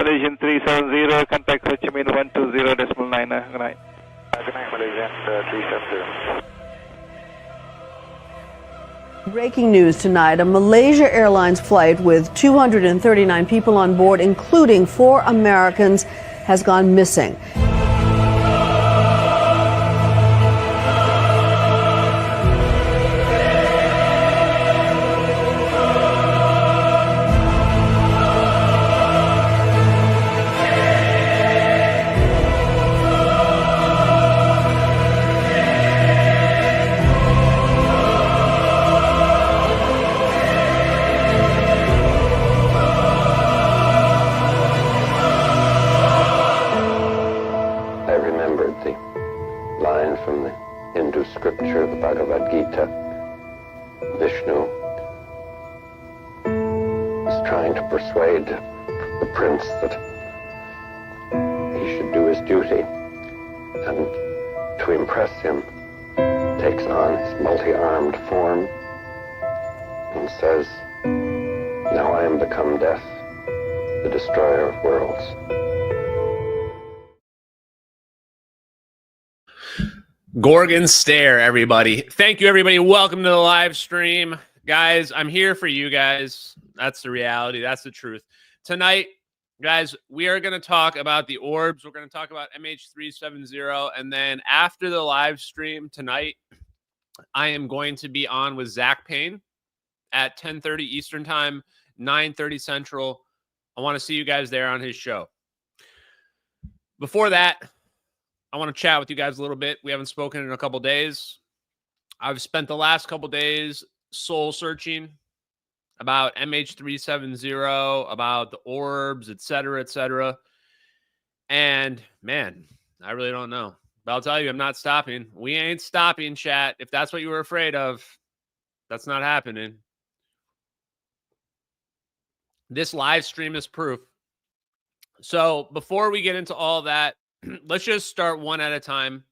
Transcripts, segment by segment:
Malaysian 370, contact Ho Chi Minh 120.9. Good night. Good night, Malaysian 370. Breaking news tonight, a Malaysia Airlines flight with 239 people on board, including 4 Americans, has gone missing. Scripture, the Bhagavad Gita, Vishnu is trying to persuade the prince that he should do his duty, and to impress him takes on his multi-armed form and says, "Now I am become death, the destroyer of worlds." Gorgon Stare, everybody. Thank you, everybody. Welcome to the live stream. Guys, I'm here for you guys. That's the reality. That's the truth. Tonight, guys, we are going to talk about the Orbs. We're going to talk about MH370. And then after the live stream tonight, I am going to be on with Zach Payne at 10:30 Eastern Time, 9:30 Central. I want to see you guys there on his show. Before that, I want to chat with you guys a little bit. We haven't spoken in a couple days. I've spent the last couple days soul searching about MH370, about the Orbs, etc., etc. And man, I really don't know. But I'll tell you, I'm not stopping. We ain't stopping, chat. If that's what you were afraid of, that's not happening. This live stream is proof. So before we get into all that, let's just start one at a time.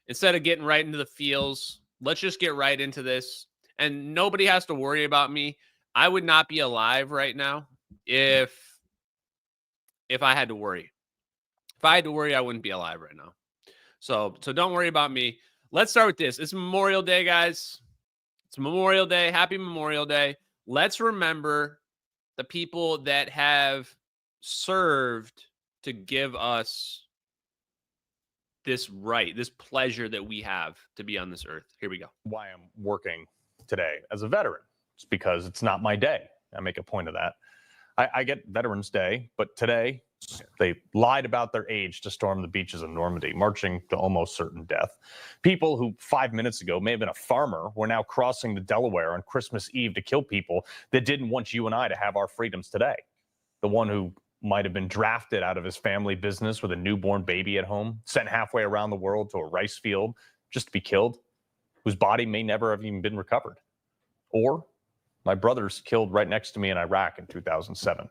Instead of getting right into the feels, let's just get right into this. And nobody has to worry about me. I would not be alive right now if I had to worry. If I had to worry, I wouldn't be alive right now. So don't worry about me. Let's start with this. It's Memorial Day, guys. It's Memorial Day. Happy Memorial Day. Let's remember the people that have served to give us this right, this pleasure that we have to be on this earth. Here we go. Why I'm working today as a veteran. It's because it's not my day. I make a point of that. I get Veterans Day, but today they lied about their age to storm the beaches of Normandy, marching to almost certain death. People who 5 minutes ago may have been a farmer were now crossing the Delaware on Christmas Eve to kill people that didn't want you and I to have our freedoms today. The one who might have been drafted out of his family business with a newborn baby at home, sent halfway around the world to a rice field just to be killed, whose body may never have even been recovered. Or my brothers killed right next to me in Iraq in 2007.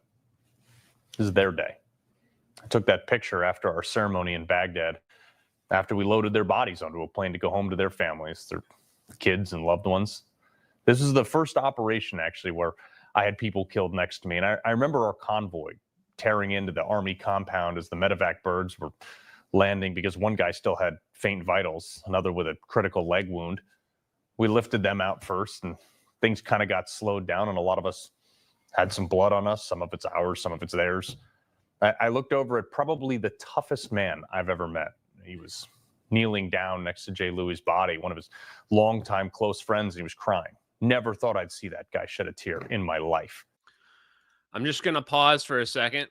This is their day. I took that picture after our ceremony in Baghdad, after we loaded their bodies onto a plane to go home to their families, their kids and loved ones. This is the first operation, actually, where I had people killed next to me. And I remember our convoy tearing into the Army compound as the medevac birds were landing because one guy still had faint vitals, another with a critical leg wound. We lifted them out first, and things kind of got slowed down, and a lot of us had some blood on us. Some of it's ours, some of it's theirs. I looked over at probably the toughest man I've ever met. He was kneeling down next to Jay Louis' body, one of his longtime close friends, and he was crying. Never thought I'd see that guy shed a tear in my life. I'm just going to pause for a second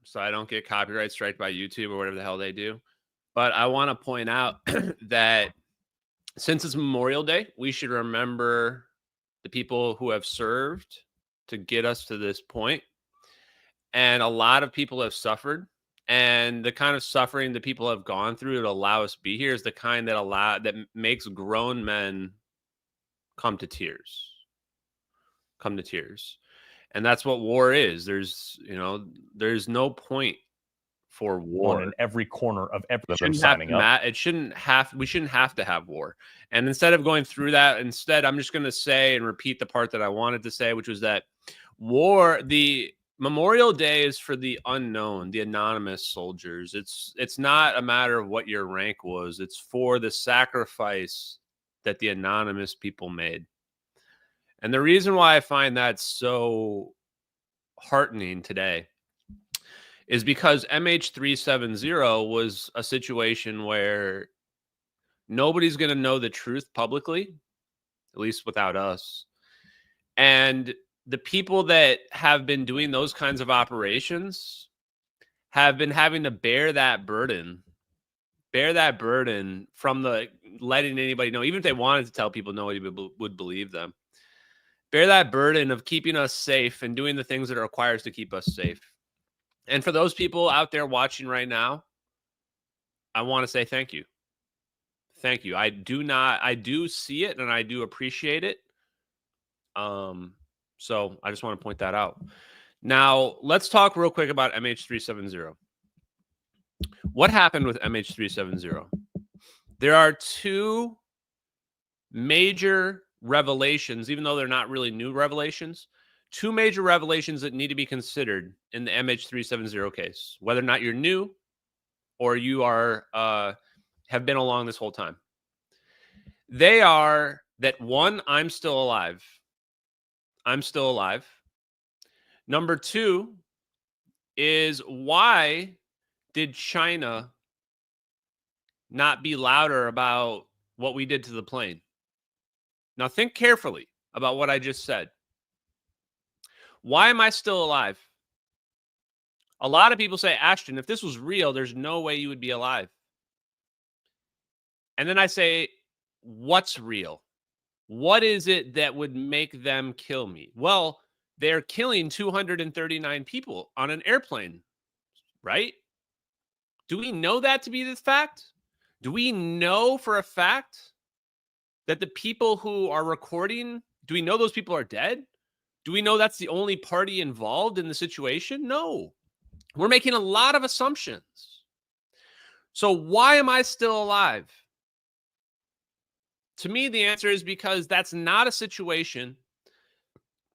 so I don't get copyright striked by YouTube or whatever the hell they do. But I want to point out that since it's Memorial Day, we should remember the people who have served to get us to this point. And a lot of people have suffered. And the kind of suffering that people have gone through to allow us to be here is the kind that makes grown men come to tears. Come to tears. And that's what war is. There's no point for war. One in every corner of everything. We shouldn't have to have war. And instead of going through that, I'm just going to say and repeat the part that I wanted to say, which was that war, the Memorial Day is for the unknown, the anonymous soldiers. It's not a matter of what your rank was. It's for the sacrifice that the anonymous people made. And the reason why I find that so heartening today is because MH370 was a situation where nobody's going to know the truth publicly, at least without us. And the people that have been doing those kinds of operations have been having to bear that burden from the letting anybody know, even if they wanted to tell people, nobody would believe them. Bear that burden of keeping us safe and doing the things that are required to keep us safe. And for those people out there watching right now, I want to say thank you. Thank you. I do see it and I do appreciate it. So I just want to point that out. Now, let's talk real quick about MH370. What happened with MH370? There are two major revelations, even though they're not really new revelations, two major revelations that need to be considered in the MH370 case, whether or not you're new or you are have been along this whole time. They are that, one, I'm still alive. I'm still alive. Number two is, why did China not be louder about what we did to the plane? Now think carefully about what I just said. Why am I still alive? A lot of people say, Ashton, if this was real, there's no way you would be alive. And then I say, what's real? What is it that would make them kill me? Well, they're killing 239 people on an airplane, right? Do we know that to be the fact? Do we know for a fact that the people who are recording, do we know those people are dead? Do we know that's the only party involved in the situation? No. We're making a lot of assumptions. So why am I still alive? To me, the answer is because that's not a situation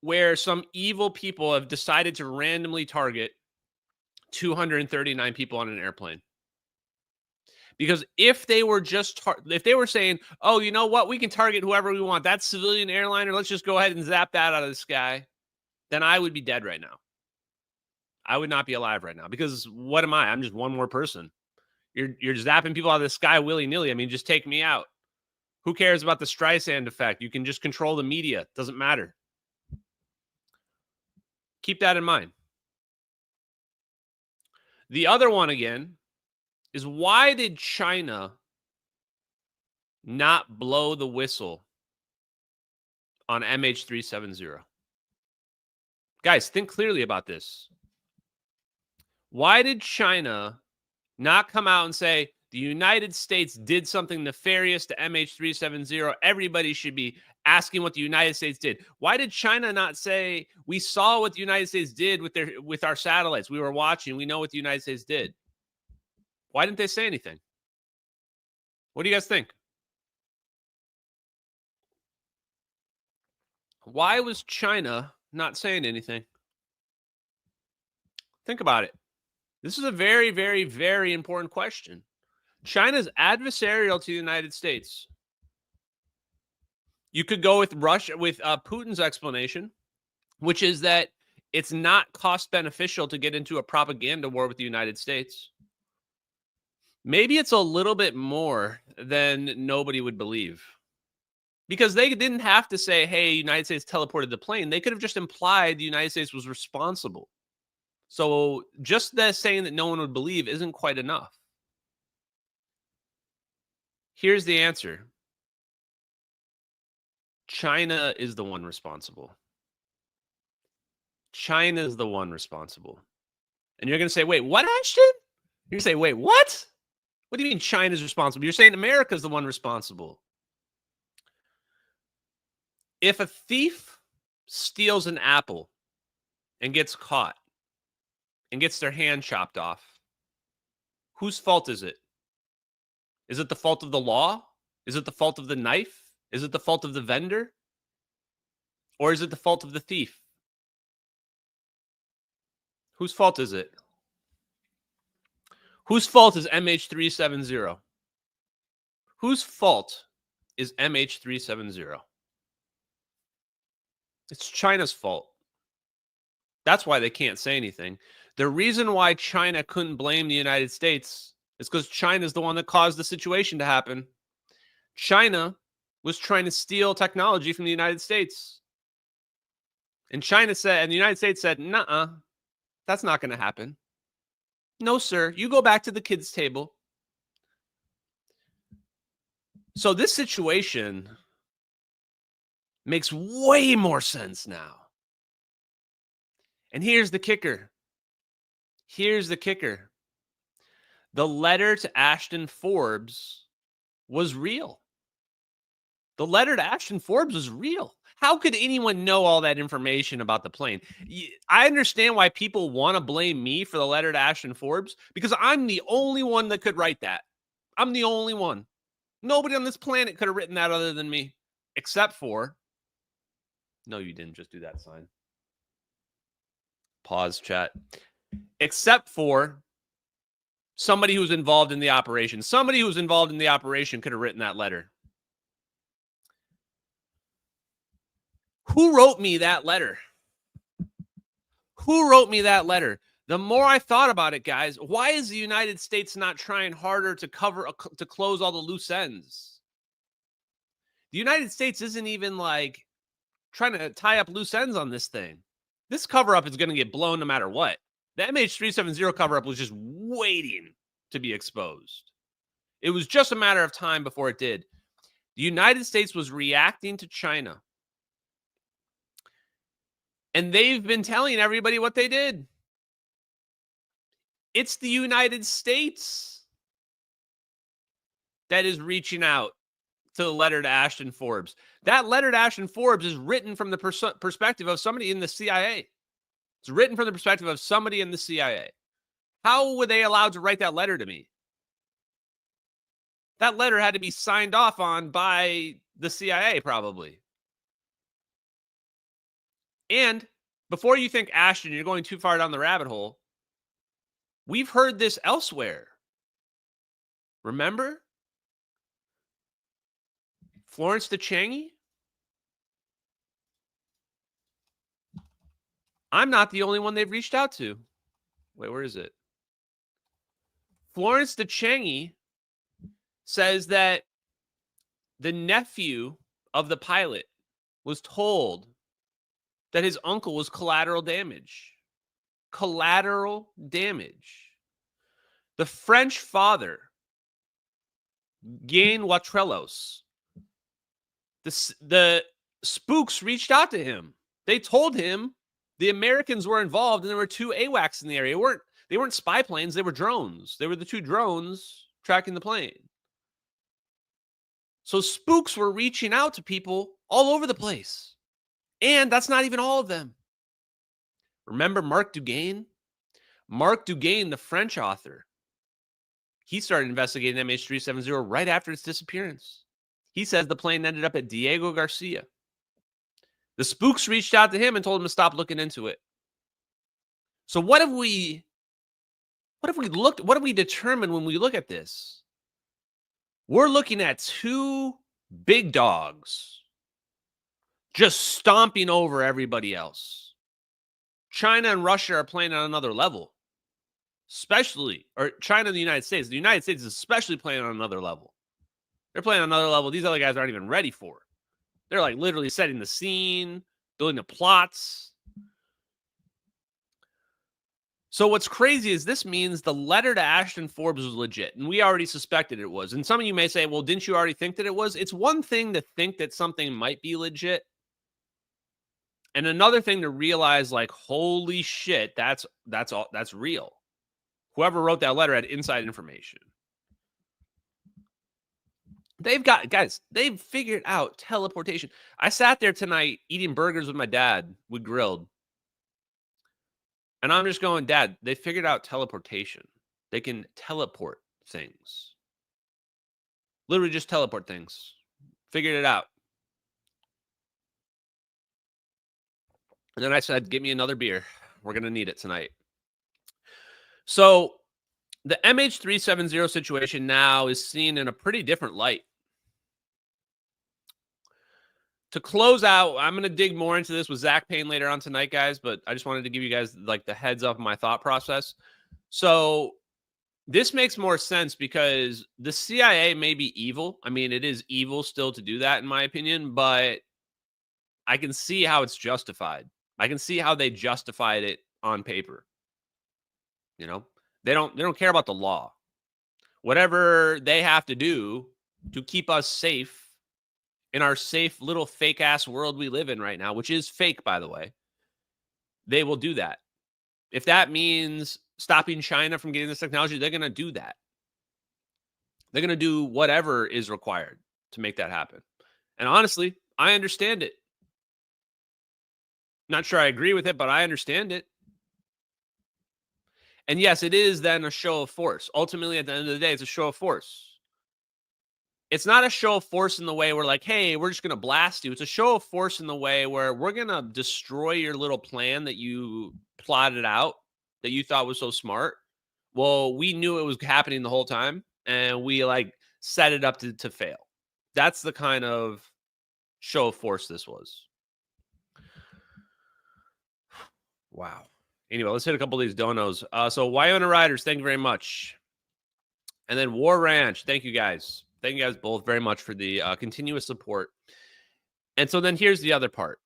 where some evil people have decided to randomly target 239 people on an airplane. Because if they were if they were saying, oh, you know what, we can target whoever we want, that civilian airliner, let's just go ahead and zap that out of the sky, then I would be dead right now. I would not be alive right now, because what am I? I'm just one more person. You're zapping people out of the sky willy-nilly. I mean, just take me out. Who cares about the Streisand effect? You can just control the media. Doesn't matter. Keep that in mind. The other one, again, is, why did China not blow the whistle on MH370? Guys, think clearly about this. Why did China not come out and say, the United States did something nefarious to MH370. Everybody should be asking what the United States did. Why did China not say, we saw what the United States did with our satellites? We were watching. We know what the United States did. Why didn't they say anything? What do you guys think? Why was China not saying anything? Think about it. This is a very, very, very important question. China's adversarial to the United States. You could go with Russia, with Putin's explanation, which is that it's not cost beneficial to get into a propaganda war with the United States. Maybe it's a little bit more than nobody would believe, because they didn't have to say, hey, United States teleported the plane. They could have just implied the United States was responsible. So just that saying that no one would believe isn't quite enough. Here's the answer. China is the one responsible. China is the one responsible. And you're going to say, wait, what, Ashton? You're going to say, wait, what? What do you mean China's responsible? You're saying America's the one responsible. If a thief steals an apple and gets caught and gets their hand chopped off, whose fault is it? Is it the fault of the law? Is it the fault of the knife? Is it the fault of the vendor? Or is it the fault of the thief? Whose fault is it? Whose fault is MH370? Whose fault is MH370? It's China's fault. That's why they can't say anything. The reason why China couldn't blame the United States is because China's the one that caused the situation to happen. China was trying to steal technology from the United States. And China said, and the United States said, nuh-uh, that's not going to happen. No, sir, you go back to the kids' table. So this situation makes way more sense now. And here's the kicker. Here's the kicker. The letter to Ashton Forbes was real. The letter to Ashton Forbes was real. How could anyone know all that information about the plane? I understand why people want to blame me for the letter to Ashton Forbes, because I'm the only one that could write that. I'm the only one. Nobody on this planet could have written that other than me, except for... No, you didn't just do that sign. Pause, chat. Except for somebody who's involved in the operation. Somebody who's involved in the operation could have written that letter. Who wrote me that letter? Who wrote me that letter? The more I thought about it, guys, why is the United States not trying harder to close all the loose ends? The United States isn't even like trying to tie up loose ends on this thing. This cover-up is going to get blown no matter what. The MH370 cover-up was just waiting to be exposed. It was just a matter of time before it did. The United States was reacting to China. And they've been telling everybody what they did. It's the United States that is reaching out to the letter to Ashton Forbes. That letter to Ashton Forbes is written from the perspective of somebody in the CIA. It's written from the perspective of somebody in the CIA. How were they allowed to write that letter to me? That letter had to be signed off on by the CIA, probably. And before you think, Ashton, you're going too far down the rabbit hole, we've heard this elsewhere. Remember? Florence DeChangy? I'm not the only one they've reached out to. Wait, where is it? Florence DeChangy says that the nephew of the pilot was told that his uncle was collateral damage. Collateral damage. The French father, Gain Watrellos, the spooks reached out to him. They told him the Americans were involved and there were 2 AWACS in the area. They weren't spy planes, they were drones. They were the 2 drones tracking the plane. So spooks were reaching out to people all over the place. And that's not even all of them. Remember Marc Duguay? Marc Duguay, the French author, he started investigating MH370 right after its disappearance. He says the plane ended up at Diego Garcia. The spooks reached out to him and told him to stop looking into it. So what have we determined when we look at this? We're looking at 2 big dogs just stomping over everybody else. China and Russia are playing on another level. China and the United States. The United States is especially playing on another level. They're playing on another level these other guys aren't even ready for. They're like literally setting the scene, building the plots. So what's crazy is this means the letter to Ashton Forbes was legit, and we already suspected it was. And some of you may say, well, didn't you already think that it was? It's one thing to think that something might be legit, and another thing to realize, like, holy shit, that's real. Whoever wrote that letter had inside information. They've figured out teleportation. I sat there tonight eating burgers with my dad. We grilled. And I'm just going, Dad, they figured out teleportation. They can teleport things. Literally just teleport things. Figured it out. And then I said, get me another beer. We're going to need it tonight. So the MH370 situation now is seen in a pretty different light. To close out, I'm going to dig more into this with Zach Payne later on tonight, guys, but I just wanted to give you guys like the heads up of my thought process. So this makes more sense because the CIA may be evil. I mean, it is evil still to do that, in my opinion, but I can see how it's justified. I can see how they justified it on paper. You know, they don't care about the law. Whatever they have to do to keep us safe in our safe little fake ass world we live in right now, which is fake, by the way, they will do that. If that means stopping China from getting this technology, they're going to do that. They're going to do whatever is required to make that happen. And honestly, I understand it. Not sure I agree with it, but I understand it. And yes, it is then a show of force. Ultimately, at the end of the day, it's a show of force. It's not a show of force in the way we're like, hey, we're just going to blast you. It's a show of force in the way where we're going to destroy your little plan that you plotted out, that you thought was so smart. Well, we knew it was happening the whole time, and we like set it up to fail. That's the kind of show of force this was. Wow. Anyway, let's hit a couple of these donos. So Wyona Riders, thank you very much. And then War Ranch, thank you guys. Thank you guys both very much for the continuous support. And so then here's the other part.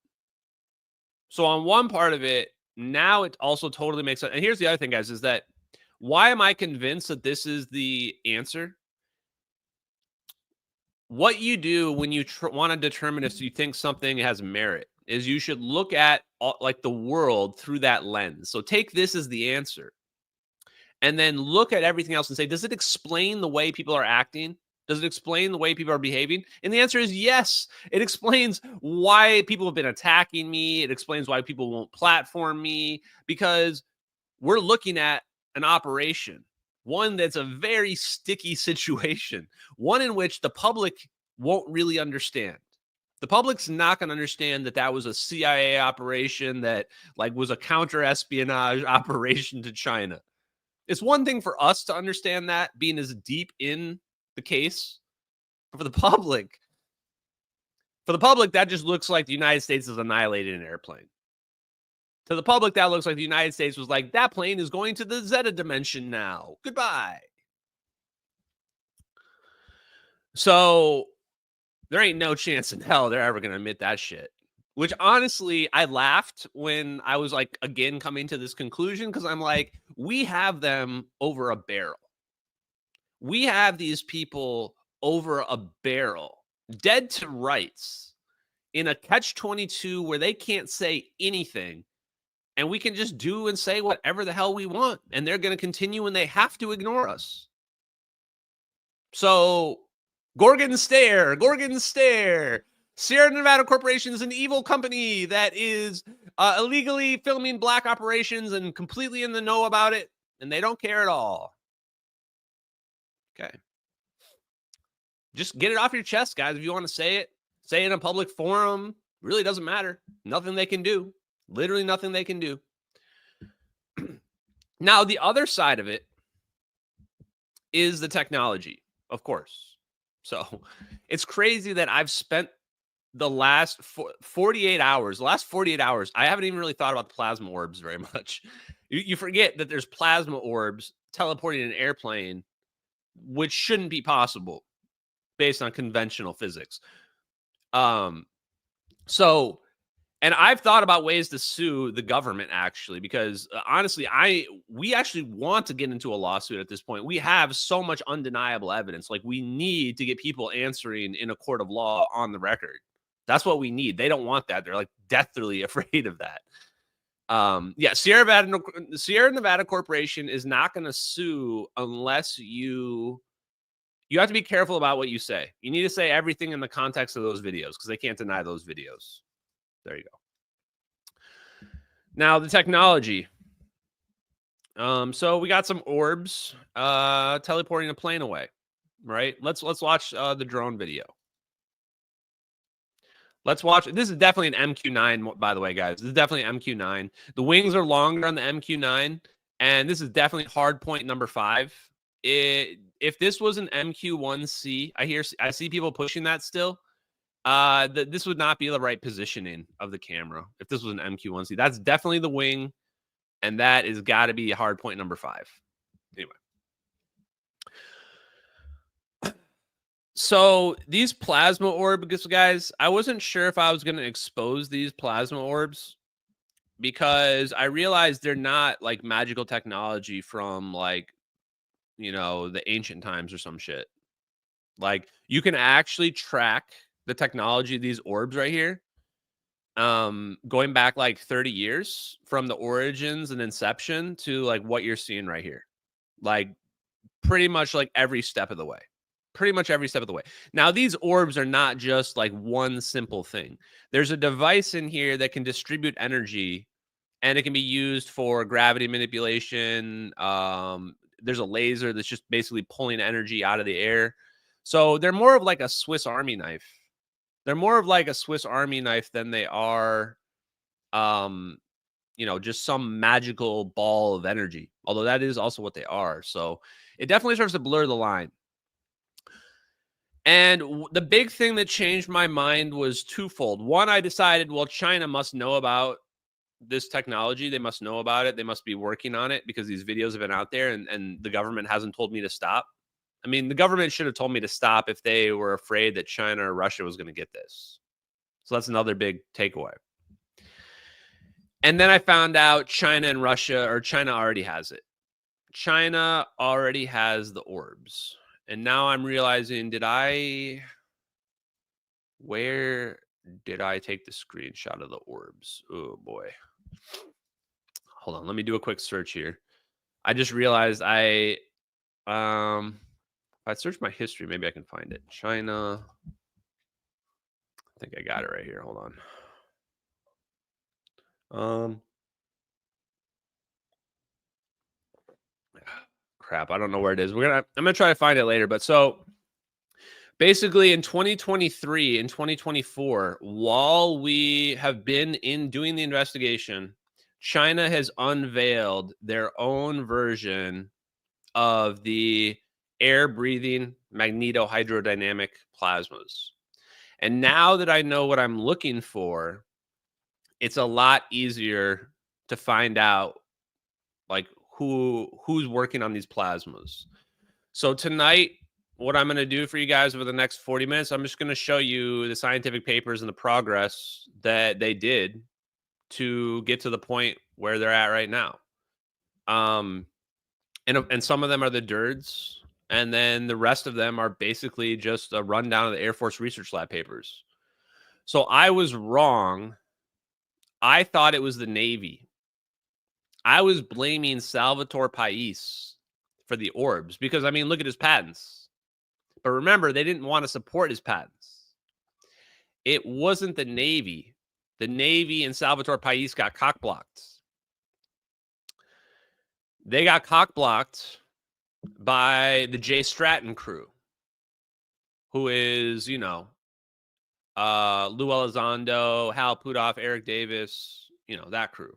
So on one part of it, now it also totally makes sense. And here's the other thing, guys, is that why am I convinced that this is the answer? What you do when you want to determine if you think something has merit is you should look at like the world through that lens. So take this as the answer. And then look at everything else and say, does it explain the way people are acting? Does it explain the way people are behaving? And the answer is yes. It explains why people have been attacking me. It explains why people won't platform me, because we're looking at an operation, one that's a very sticky situation, one in which the public won't really understand. The public's not going to understand that that was a CIA operation that like was a counter-espionage operation to China. It's one thing for us to understand that, being as deep in the case, but for the public, that just looks like the United States has annihilated an airplane. To the public, that looks like the United States was like, that plane is going to the Zeta dimension now. Goodbye. So there ain't no chance in hell they're ever going to admit that shit. Which honestly, I laughed when I was like, again, coming to this conclusion, because I'm like, we have them over a barrel. We have these people over a barrel, dead to rights, in a catch-22 where they can't say anything, and we can just do and say whatever the hell we want, and they're going to continue, and they have to ignore us. So, Gorgon Stare. Sierra Nevada Corporation is an evil company that is illegally filming black operations and completely in the know about it, and they don't care at all. Okay. Just get it off your chest, guys. If you want to say it in a public forum. Really doesn't matter. Nothing they can do. Literally nothing they can do. Now, the other side of it is the technology, of course. So it's crazy that I've spent the last 48 hours, I haven't even really thought about the plasma orbs very much. You forget that there's plasma orbs teleporting an airplane, which shouldn't be possible based on conventional physics. And I've thought about ways to sue the government, actually, because honestly, we actually want to get into a lawsuit at this point. We have so much undeniable evidence. Like, we need to get people answering in a court of law on the record. That's what we need. They don't want that. They're like deathly afraid of that. Yeah, Sierra Nevada Corporation is not going to sue unless you have to be careful about what you say. You need to say everything in the context of those videos, because they can't deny those videos. There you go. Now, the technology. So we got some orbs teleporting a plane away, right? Let's watch the drone video. Let's watch. This is definitely an MQ-9, by the way, guys. This is definitely an MQ-9. The wings are longer on the MQ-9. And this is definitely hard point number 5. If this was an MQ-1C, I see people pushing that still. This would not be the right positioning of the camera if this was an MQ-1C. That's definitely the wing, and that is got to be hard point number 5. Anyway. So these plasma orbs, guys, I wasn't sure if I was going to expose these plasma orbs because I realized they're not like magical technology from like, you know, the ancient times or some shit. Like you can actually track the technology of these orbs right here. Going back like 30 years from the origins and inception to like what you're seeing right here. Like pretty much like every step of the way. Pretty much every step of the way. Now, these orbs are not just like one simple thing. There's a device in here that can distribute energy, and it can be used for gravity manipulation. There's a laser that's just basically pulling energy out of the air. So they're more of like a Swiss Army knife. They're more of like a Swiss Army knife than they are, you know, just some magical ball of energy. Although that is also what they are. So it definitely starts to blur the line. And the big thing that changed my mind was twofold. One, I decided, well, China must know about this technology. They must know about it. They must be working on it because these videos have been out there and the government hasn't told me to stop. I mean, the government should have told me to stop if they were afraid that China or Russia was going to get this. So that's another big takeaway. And then I found out China and Russia, or China already has it. China already has the orbs. And now I'm realizing, where did I take the screenshot of the orbs? Oh boy. Hold on. Let me do a quick search here. I just realized if I search my history, maybe I can find it. China. I think I got it right here. Hold on. Crap, I don't know where it is. I'm gonna try to find it later. But so basically in 2023 and 2024, while we have been doing the investigation, China has unveiled their own version of the air-breathing magnetohydrodynamic plasmas. And now that I know what I'm looking for, it's a lot easier to find out like who's working on these plasmas. So tonight, what I'm going to do for you guys over the next 40 minutes, I'm just going to show you the scientific papers and the progress that they did to get to the point where they're at right now. And some of them are the DIRDs, and then the rest of them are basically just a rundown of the Air Force Research Lab papers. So I was wrong. I thought it was the Navy. I was blaming Salvatore Pais for the orbs because, I mean, look at his patents. But remember, they didn't want to support his patents. It wasn't the Navy. The Navy and Salvatore Pais got cock-blocked. They got cock-blocked by the Jay Stratton crew, who is, you know, Lou Elizondo, Hal Puthoff, Eric Davis, you know, that crew.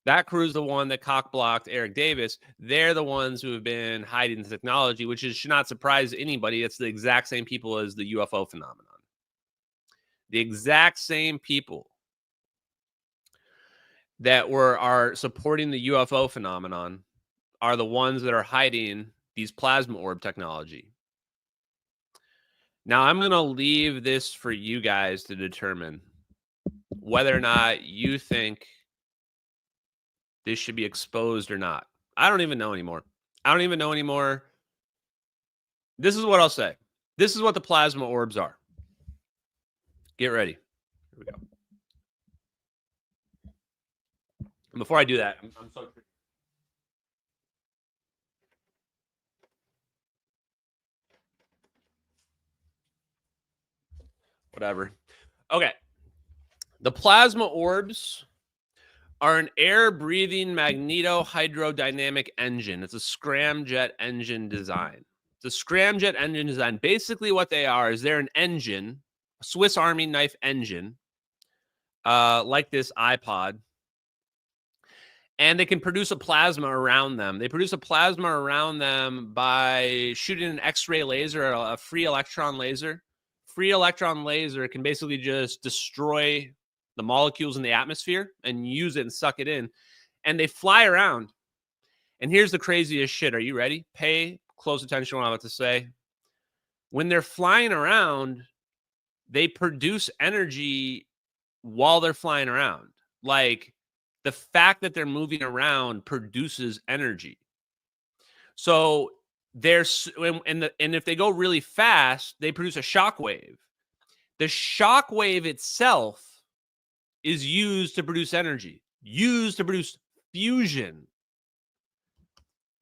That crew is the one that cock-blocked Eric Davis. They're the ones who have been hiding the technology, which should not surprise anybody. It's the exact same people as the UFO phenomenon. The exact same people that are supporting the UFO phenomenon are the ones that are hiding these plasma orb technology. Now, I'm going to leave this for you guys to determine whether or not you think this should be exposed or not. I don't even know anymore. This is what I'll say. This is what the plasma orbs are. Get ready. Here we go. And before I do that, I'm so whatever. Okay. The plasma orbs are an air-breathing magnetohydrodynamic engine. It's a scramjet engine design. It's a scramjet engine design. Basically what they are is they're an engine, a Swiss Army knife engine, like this iPod. and they can produce a plasma around them. They produce a plasma around them by shooting an X-ray laser, a free electron laser. Free electron laser can basically just destroy the molecules in the atmosphere and use it and suck it in. And they fly around. And here's the craziest shit. Are you ready? Pay close attention to what I'm about to say. When they're flying around, they produce energy while they're flying around. Like, the fact that they're moving around produces energy. So there's, and if they go really fast, they produce a shock wave. The shock wave itself is used to produce energy, used to produce fusion.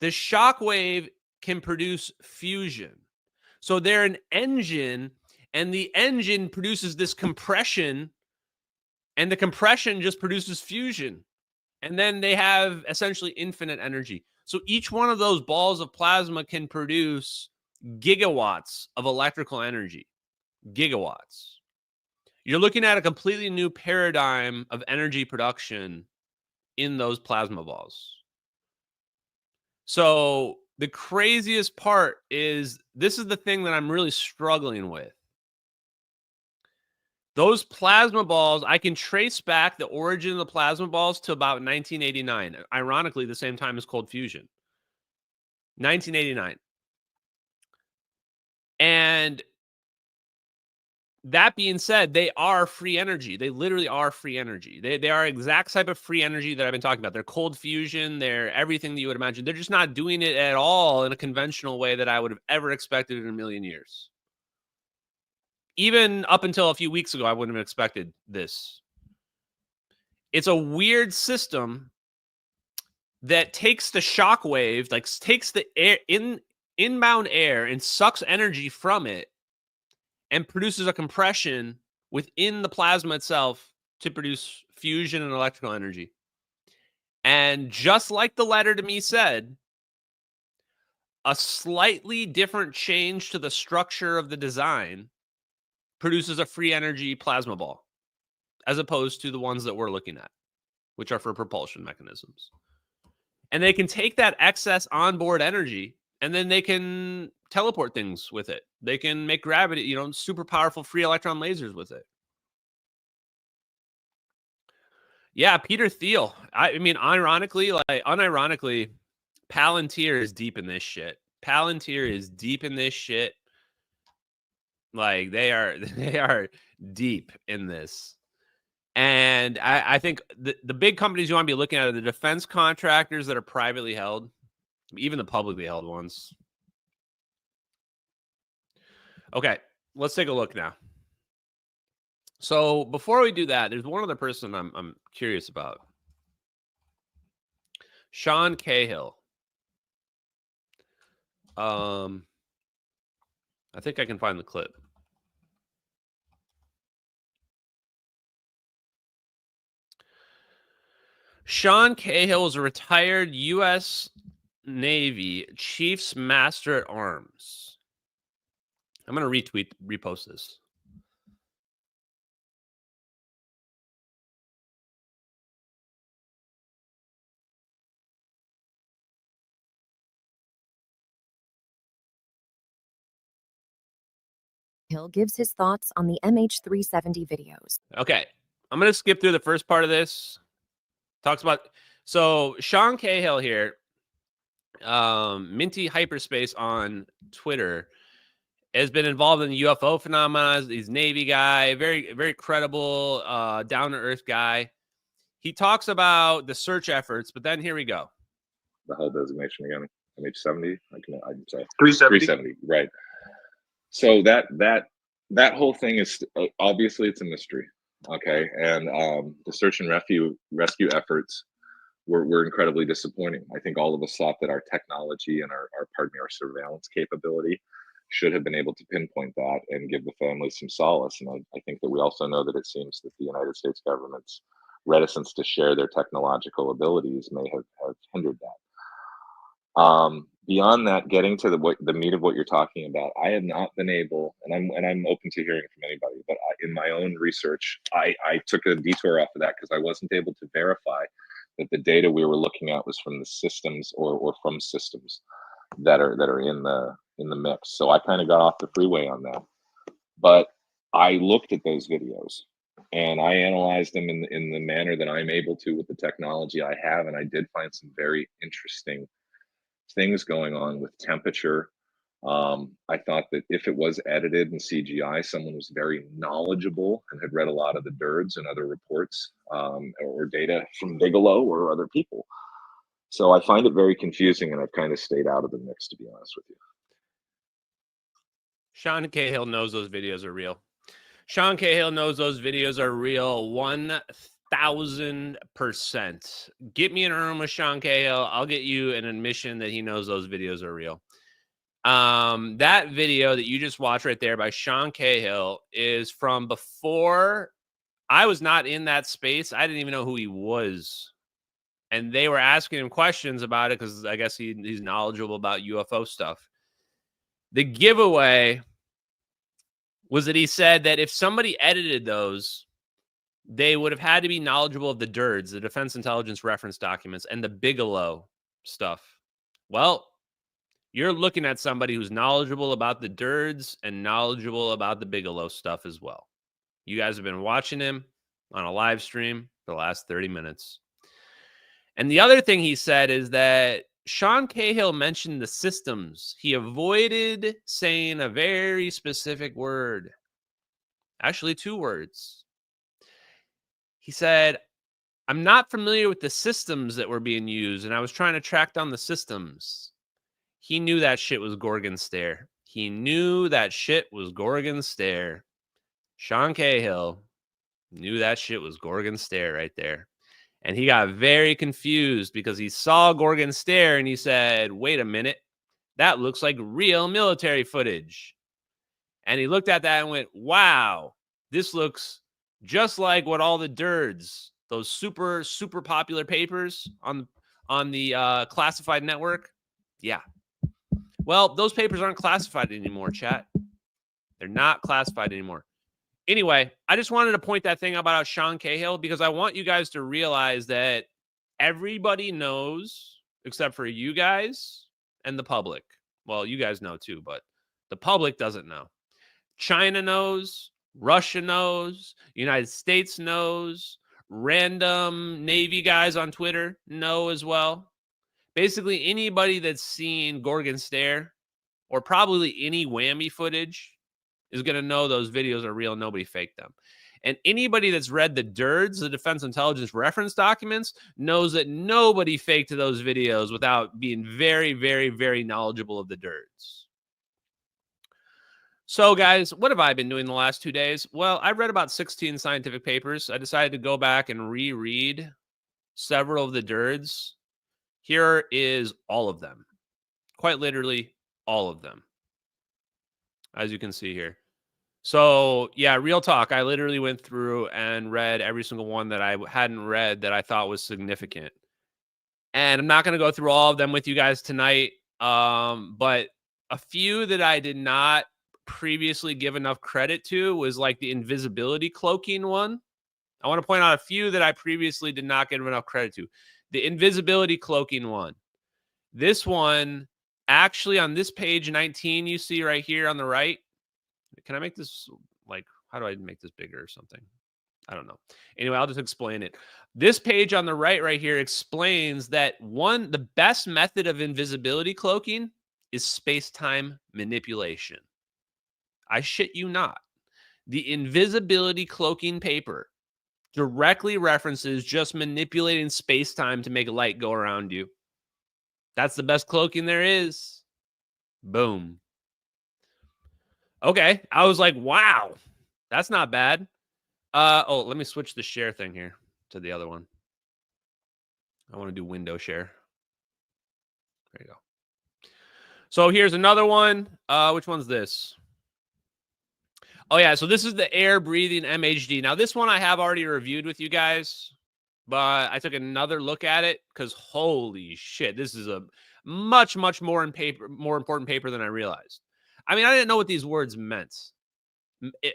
The shock wave can produce fusion. So they're an engine, and the engine produces this compression, and the compression just produces fusion. And then they have essentially infinite energy. So each one of those balls of plasma can produce gigawatts of electrical energy. Gigawatts. You're looking at a completely new paradigm of energy production in those plasma balls. So the craziest part is, this is the thing that I'm really struggling with. Those plasma balls, I can trace back the origin of the plasma balls to about 1989. Ironically, the same time as cold fusion. 1989. And that being said, they are free energy. They literally are free energy. They are exact type of free energy that I've been talking about. They're cold fusion. They're everything that you would imagine. They're just not doing it at all in a conventional way that I would have ever expected in a million years. Even up until a few weeks ago, I wouldn't have expected this. It's a weird system that takes the shock wave, like takes the air inbound air and sucks energy from it and produces a compression within the plasma itself to produce fusion and electrical energy. And just like the letter to me said, a slightly different change to the structure of the design produces a free energy plasma ball, as opposed to the ones that we're looking at, which are for propulsion mechanisms. And they can take that excess onboard energy, and then they can teleport things with it. They can make gravity, super powerful free electron lasers with it. Yeah, Peter Thiel. I mean, unironically, Palantir is deep in this shit. Palantir is deep in this shit. Like, they are deep in this. And I think the big companies you want to be looking at are the defense contractors that are privately held, even the publicly held ones. Okay, let's take a look now. So before we do that, there's one other person I'm curious about. Sean Cahill. I think I can find the clip. Sean Cahill is a retired U.S. Navy Chief's Master at Arms. I'm going to repost this. Cahill gives his thoughts on the MH370 videos. Okay, I'm going to skip through the first part of this. Talks about, so Sean Cahill here, Minty Hyperspace on Twitter, has been involved in the UFO phenomena. He's a Navy guy, very, very credible, down-to-earth guy. He talks about the search efforts, but then here we go. The hull designation again, MH70. I'm sorry, 370. Right. So that whole thing is obviously it's a mystery. Okay, and the search and rescue efforts were incredibly disappointing. I think all of us thought that our technology and our surveillance capability should have been able to pinpoint that and give the family some solace. And I think that we also know that it seems that the United States government's reticence to share their technological abilities may have hindered that. Beyond that, getting to the meat of what you're talking about, I have not been able, and I'm open to hearing from anybody, but in my own research, I took a detour off of that because I wasn't able to verify that the data we were looking at was from the systems or from systems that are in the mix. So I kind of got off the freeway on that. But I looked at those videos and I analyzed them in the manner that I'm able to with the technology I have, and I did find some very interesting things going on with temperature. I thought that if it was edited in CGI, someone was very knowledgeable and had read a lot of the DIRDs and other reports or data from Bigelow or other people. So I find it very confusing, and I've kind of stayed out of the mix, to be honest with you. Sean Cahill knows those videos are real. Sean Cahill knows those videos are real 1,000%. Get me in a room with Sean Cahill. I'll get you an admission that he knows those videos are real. That video that you just watched right there by Sean Cahill is from before I was not in that space. I didn't even know who he was. And they were asking him questions about it because I guess he's knowledgeable about UFO stuff. The giveaway was that he said that if somebody edited those, they would have had to be knowledgeable of the DIRDs, the Defense Intelligence Reference Documents, and the Bigelow stuff. Well, you're looking at somebody who's knowledgeable about the DIRDs and knowledgeable about the Bigelow stuff as well. You guys have been watching him on a live stream for the last 30 minutes. And the other thing he said is that Sean Cahill mentioned the systems. He avoided saying a very specific word. Actually, 2 words. He said, I'm not familiar with the systems that were being used, and I was trying to track down the systems. He knew that shit was Gorgon Stare. He knew that shit was Gorgon Stare. Sean Cahill knew that shit was Gorgon Stare right there. And he got very confused because he saw Gorgon Stare and he said, wait a minute, that looks like real military footage. And he looked at that and went, wow, this looks just like what all the DIRDs, those super, super popular papers on the classified network. Yeah. Well, those papers aren't classified anymore, chat. They're not classified anymore. Anyway, I just wanted to point that thing out about Sean Cahill because I want you guys to realize that everybody knows except for you guys and the public. Well, you guys know too, but the public doesn't know. China knows, Russia knows, United States knows, random Navy guys on Twitter know as well. Basically, anybody that's seen Gorgon Stare or probably any whammy footage is going to know those videos are real. Nobody faked them. And anybody that's read the DIRDs, the Defense Intelligence Reference Documents, knows that nobody faked those videos without being very, very, very knowledgeable of the DIRDs. So, guys, what have I been doing the last 2 days? Well, I read about 16 scientific papers. I decided to go back and reread several of the DIRDs. Here is all of them. Quite literally, all of them. As you can see here. So, yeah, real talk. I literally went through and read every single one that I hadn't read that I thought was significant. And I'm not going to go through all of them with you guys tonight. But a few that I did not previously give enough credit to was like the invisibility cloaking one. I want to point out a few that I previously did not give enough credit to. The invisibility cloaking one. This one, actually on this page 19, you see right here on the right. Can I make this, like, how do I make this bigger or something? I don't know. Anyway, I'll just explain it. This page on the right here explains that the best method of invisibility cloaking is space-time manipulation. I shit you not. The invisibility cloaking paper directly references just manipulating space-time to make light go around you. That's the best cloaking there is. Boom. Okay. I was like, wow, that's not bad. Let me switch the share thing here to the other one. I want to do window share. There you go. So here's another one. Which one's this? Oh, yeah. So this is the air breathing MHD. Now, this one I have already reviewed with you guys, but I took another look at it because holy shit, this is a much, much more important paper than I realized. I mean, I didn't know what these words meant.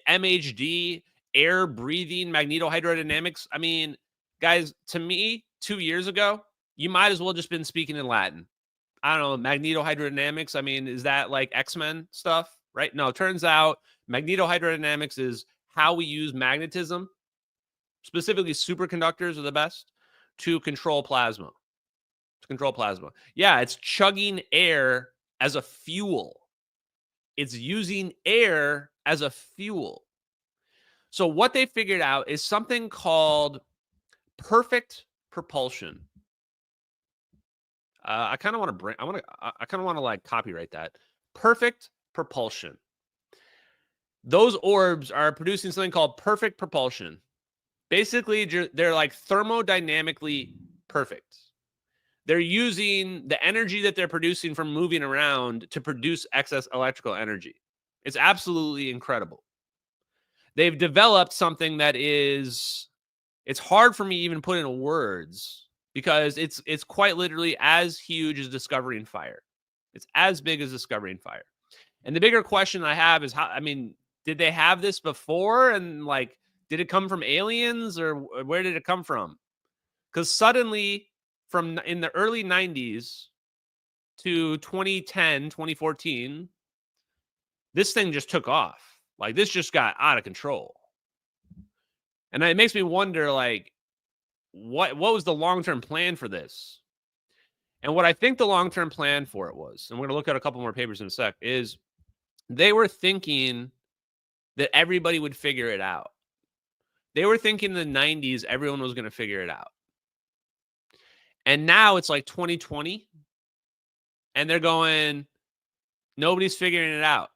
MHD, air breathing, magnetohydrodynamics. I mean, guys, to me, 2 years ago, you might as well just been speaking in Latin. I don't know, magnetohydrodynamics. I mean, is that like X-Men stuff, right? No, it turns out magnetohydrodynamics is how we use magnetism, specifically superconductors are the best, to control plasma. Yeah, it's chugging air as a fuel. It's using air as a fuel. So what they figured out is something called perfect propulsion. I kind of want to like copyright that. Perfect propulsion. Those orbs are producing something called perfect propulsion. Basically, they're like thermodynamically perfect. They're using the energy that they're producing from moving around to produce excess electrical energy. It's absolutely incredible. They've developed something that it's hard for me even put into words because it's quite literally as huge as discovering fire. It's as big as discovering fire. And the bigger question I have is did they have this before? And like, did it come from aliens or where did it come from? Because suddenly from in the early 90s to 2010, 2014, this thing just took off. Like this just got out of control. And it makes me wonder, like, what was the long-term plan for this? And what I think the long-term plan for it was, and we're going to look at a couple more papers in a sec, is they were thinking that everybody would figure it out. They were thinking in the 90s, everyone was going to figure it out. And now it's like 2020, and they're going, nobody's figuring it out.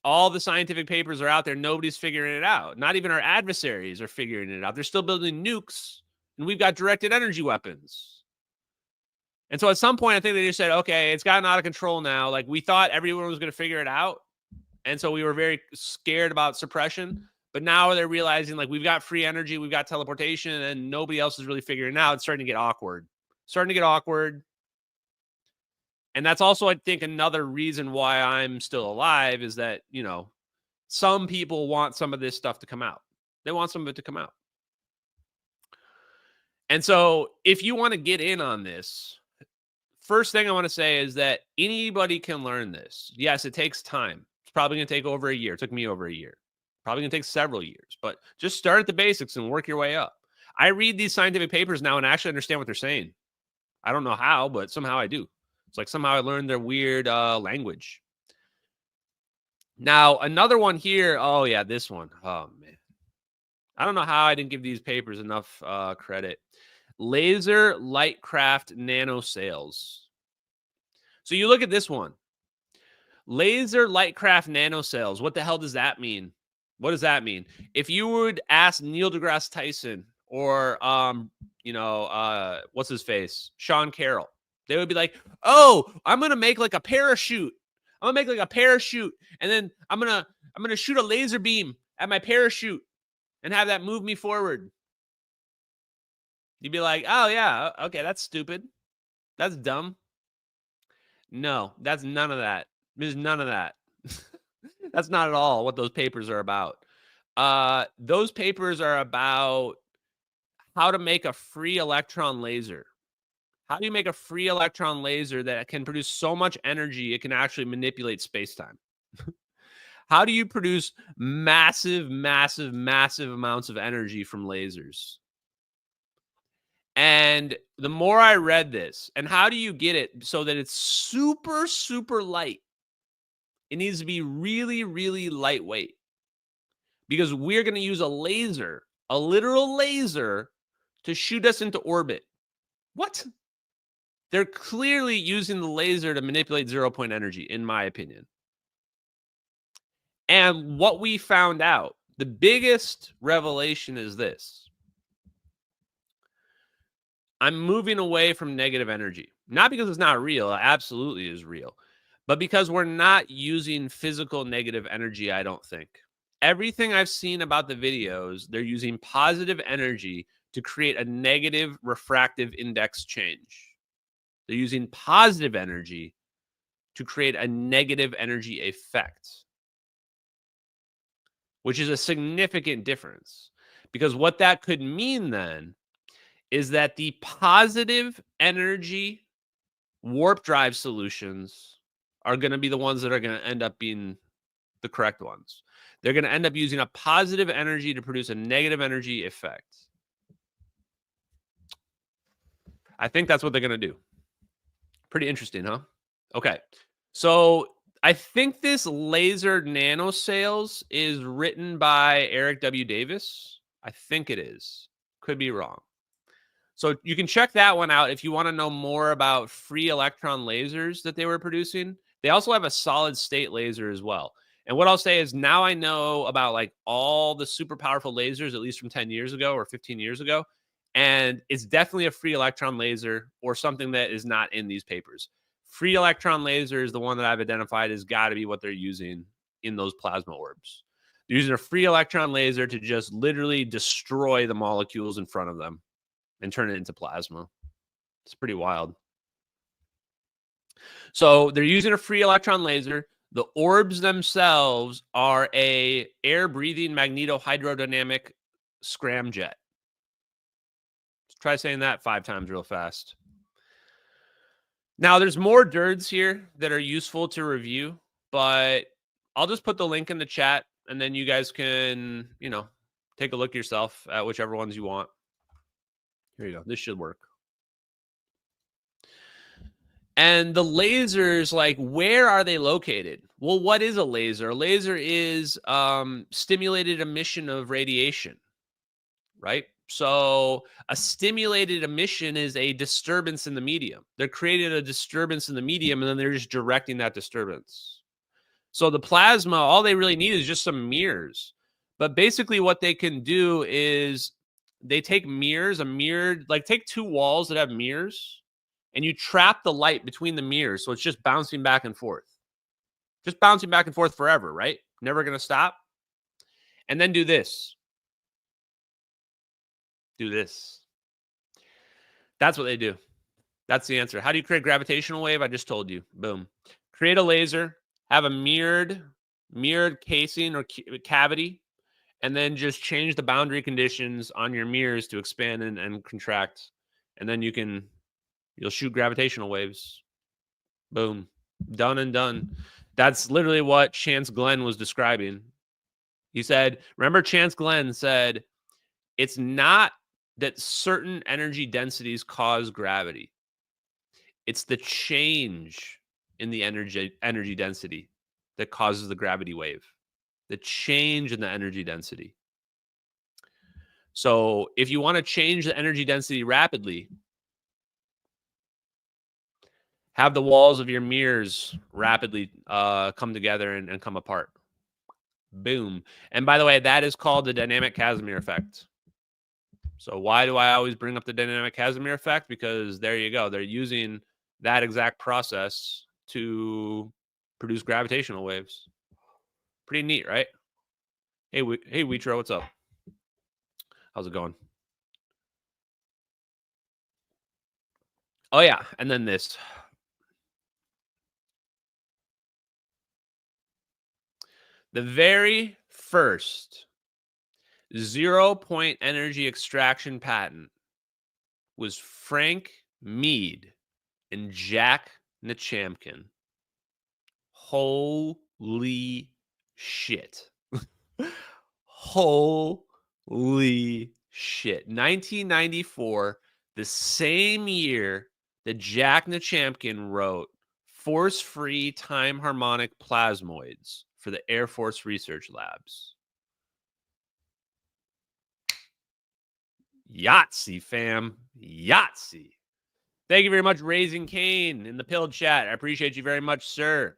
All the scientific papers are out there. Nobody's figuring it out. Not even our adversaries are figuring it out. They're still building nukes, and we've got directed energy weapons. And so at some point, I think they just said, okay, it's gotten out of control now. Like we thought everyone was going to figure it out. And so we were very scared about suppression. But now they're realizing like we've got free energy, we've got teleportation, and nobody else is really figuring it out. It's starting to get awkward. And that's also, I think, another reason why I'm still alive is that, you know, some people want some of this stuff to come out. They want some of it to come out. And so if you want to get in on this, first thing I want to say is that anybody can learn this. Yes, it takes time. It's probably going to take over a year. It took me over a year. Probably going to take several years. But just start at the basics and work your way up. I read these scientific papers now and actually understand what they're saying. I don't know how, but somehow I do. It's like somehow I learned their weird language. Now, another one here. Oh, yeah, this one. Oh, man. I don't know how I didn't give these papers enough credit. Laser Lightcraft Nanosails. So you look at this one. Laser Lightcraft Nanosails. What the hell does that mean? What does that mean? If you would ask Neil deGrasse Tyson or, what's his face? Sean Carroll. They would be like, oh, I'm going to make like a parachute. I'm going to make like a parachute. And then I'm going to shoot a laser beam at my parachute and have that move me forward. You'd be like, oh, yeah, okay, that's stupid. That's dumb. No, that's none of that. There's none of that. That's not at all what those papers are about. Those papers are about how to make a free electron laser. How do you make a free electron laser that can produce so much energy it can actually manipulate space-time? How do you produce massive, massive, massive amounts of energy from lasers? And the more I read this, and how do you get it so that it's super, super light? It needs to be really, really lightweight. Because we're going to use a laser, a literal laser, to shoot us into orbit. What? They're clearly using the laser to manipulate zero-point energy, in my opinion. And what we found out, the biggest revelation is this. I'm moving away from negative energy. Not because it's not real. It absolutely is real. But because we're not using physical negative energy, I don't think. Everything I've seen about the videos, they're using positive energy to create a negative refractive index change. They're using positive energy to create a negative energy effect, which is a significant difference. Because what that could mean then is that the positive energy warp drive solutions are going to be the ones that are going to end up being the correct ones. They're going to end up using a positive energy to produce a negative energy effect. I think that's what they're going to do. Pretty interesting, huh? Okay. So I think this laser nanosales is written by Eric W. Davis. I think it is. Could be wrong. So you can check that one out if you want to know more about free electron lasers that they were producing. They also have a solid state laser as well. And what I'll say is now I know about like all the super powerful lasers, at least from 10 years ago or 15 years ago. And it's definitely a free electron laser or something that is not in these papers. Free electron laser is the one that I've identified has got to be what they're using in those plasma orbs. They're using a free electron laser to just literally destroy the molecules in front of them and turn it into plasma. It's pretty wild. So they're using a free electron laser. The orbs themselves are a air-breathing magnetohydrodynamic scramjet. Let's try saying that 5 times real fast. Now, there's more DIRDs here that are useful to review, but I'll just put the link in the chat, and then you guys can, you know, take a look yourself at whichever ones you want. Here you go. This should work. And the lasers, like, where are they located? Well, what is a laser? A laser is stimulated emission of radiation, right? So a stimulated emission is a disturbance in the medium. They're creating a disturbance in the medium, and then they're just directing that disturbance. So the plasma, all they really need is just some mirrors. But basically what they can do is they take mirrors, like take 2 walls that have mirrors, and you trap the light between the mirrors. So it's just bouncing back and forth. Just bouncing back and forth forever, right? Never going to stop. And then do this. Do this. That's what they do. That's the answer. How do you create a gravitational wave? I just told you. Boom. Create a laser, have a mirrored casing or cavity, and then just change the boundary conditions on your mirrors to expand and contract. And then you'll shoot gravitational waves. Boom. Done and done. That's literally what Chance Glenn was describing. He said, remember Chance Glenn said, it's not that certain energy densities cause gravity. It's the change in the energy density that causes the gravity wave. The change in the energy density. So if you want to change the energy density rapidly, have the walls of your mirrors rapidly come together and come apart. Boom. And by the way, that is called the dynamic Casimir effect. So why do I always bring up the dynamic Casimir effect? Because there you go. They're using that exact process to produce gravitational waves. Pretty neat, right? Hey, Witro, what's up? How's it going? Oh, yeah. And then this. The very first 0-point energy extraction patent was Frank Mead and Jack Nachampkin. Holy shit. Holy shit. 1994, the same year that Jack Nachampkin wrote Force-Free Time Harmonic Plasmoids for the Air Force Research Labs. Yahtzee, fam. Yahtzee. Thank you very much, Raising Cane, in the pilled chat. I appreciate you very much, sir.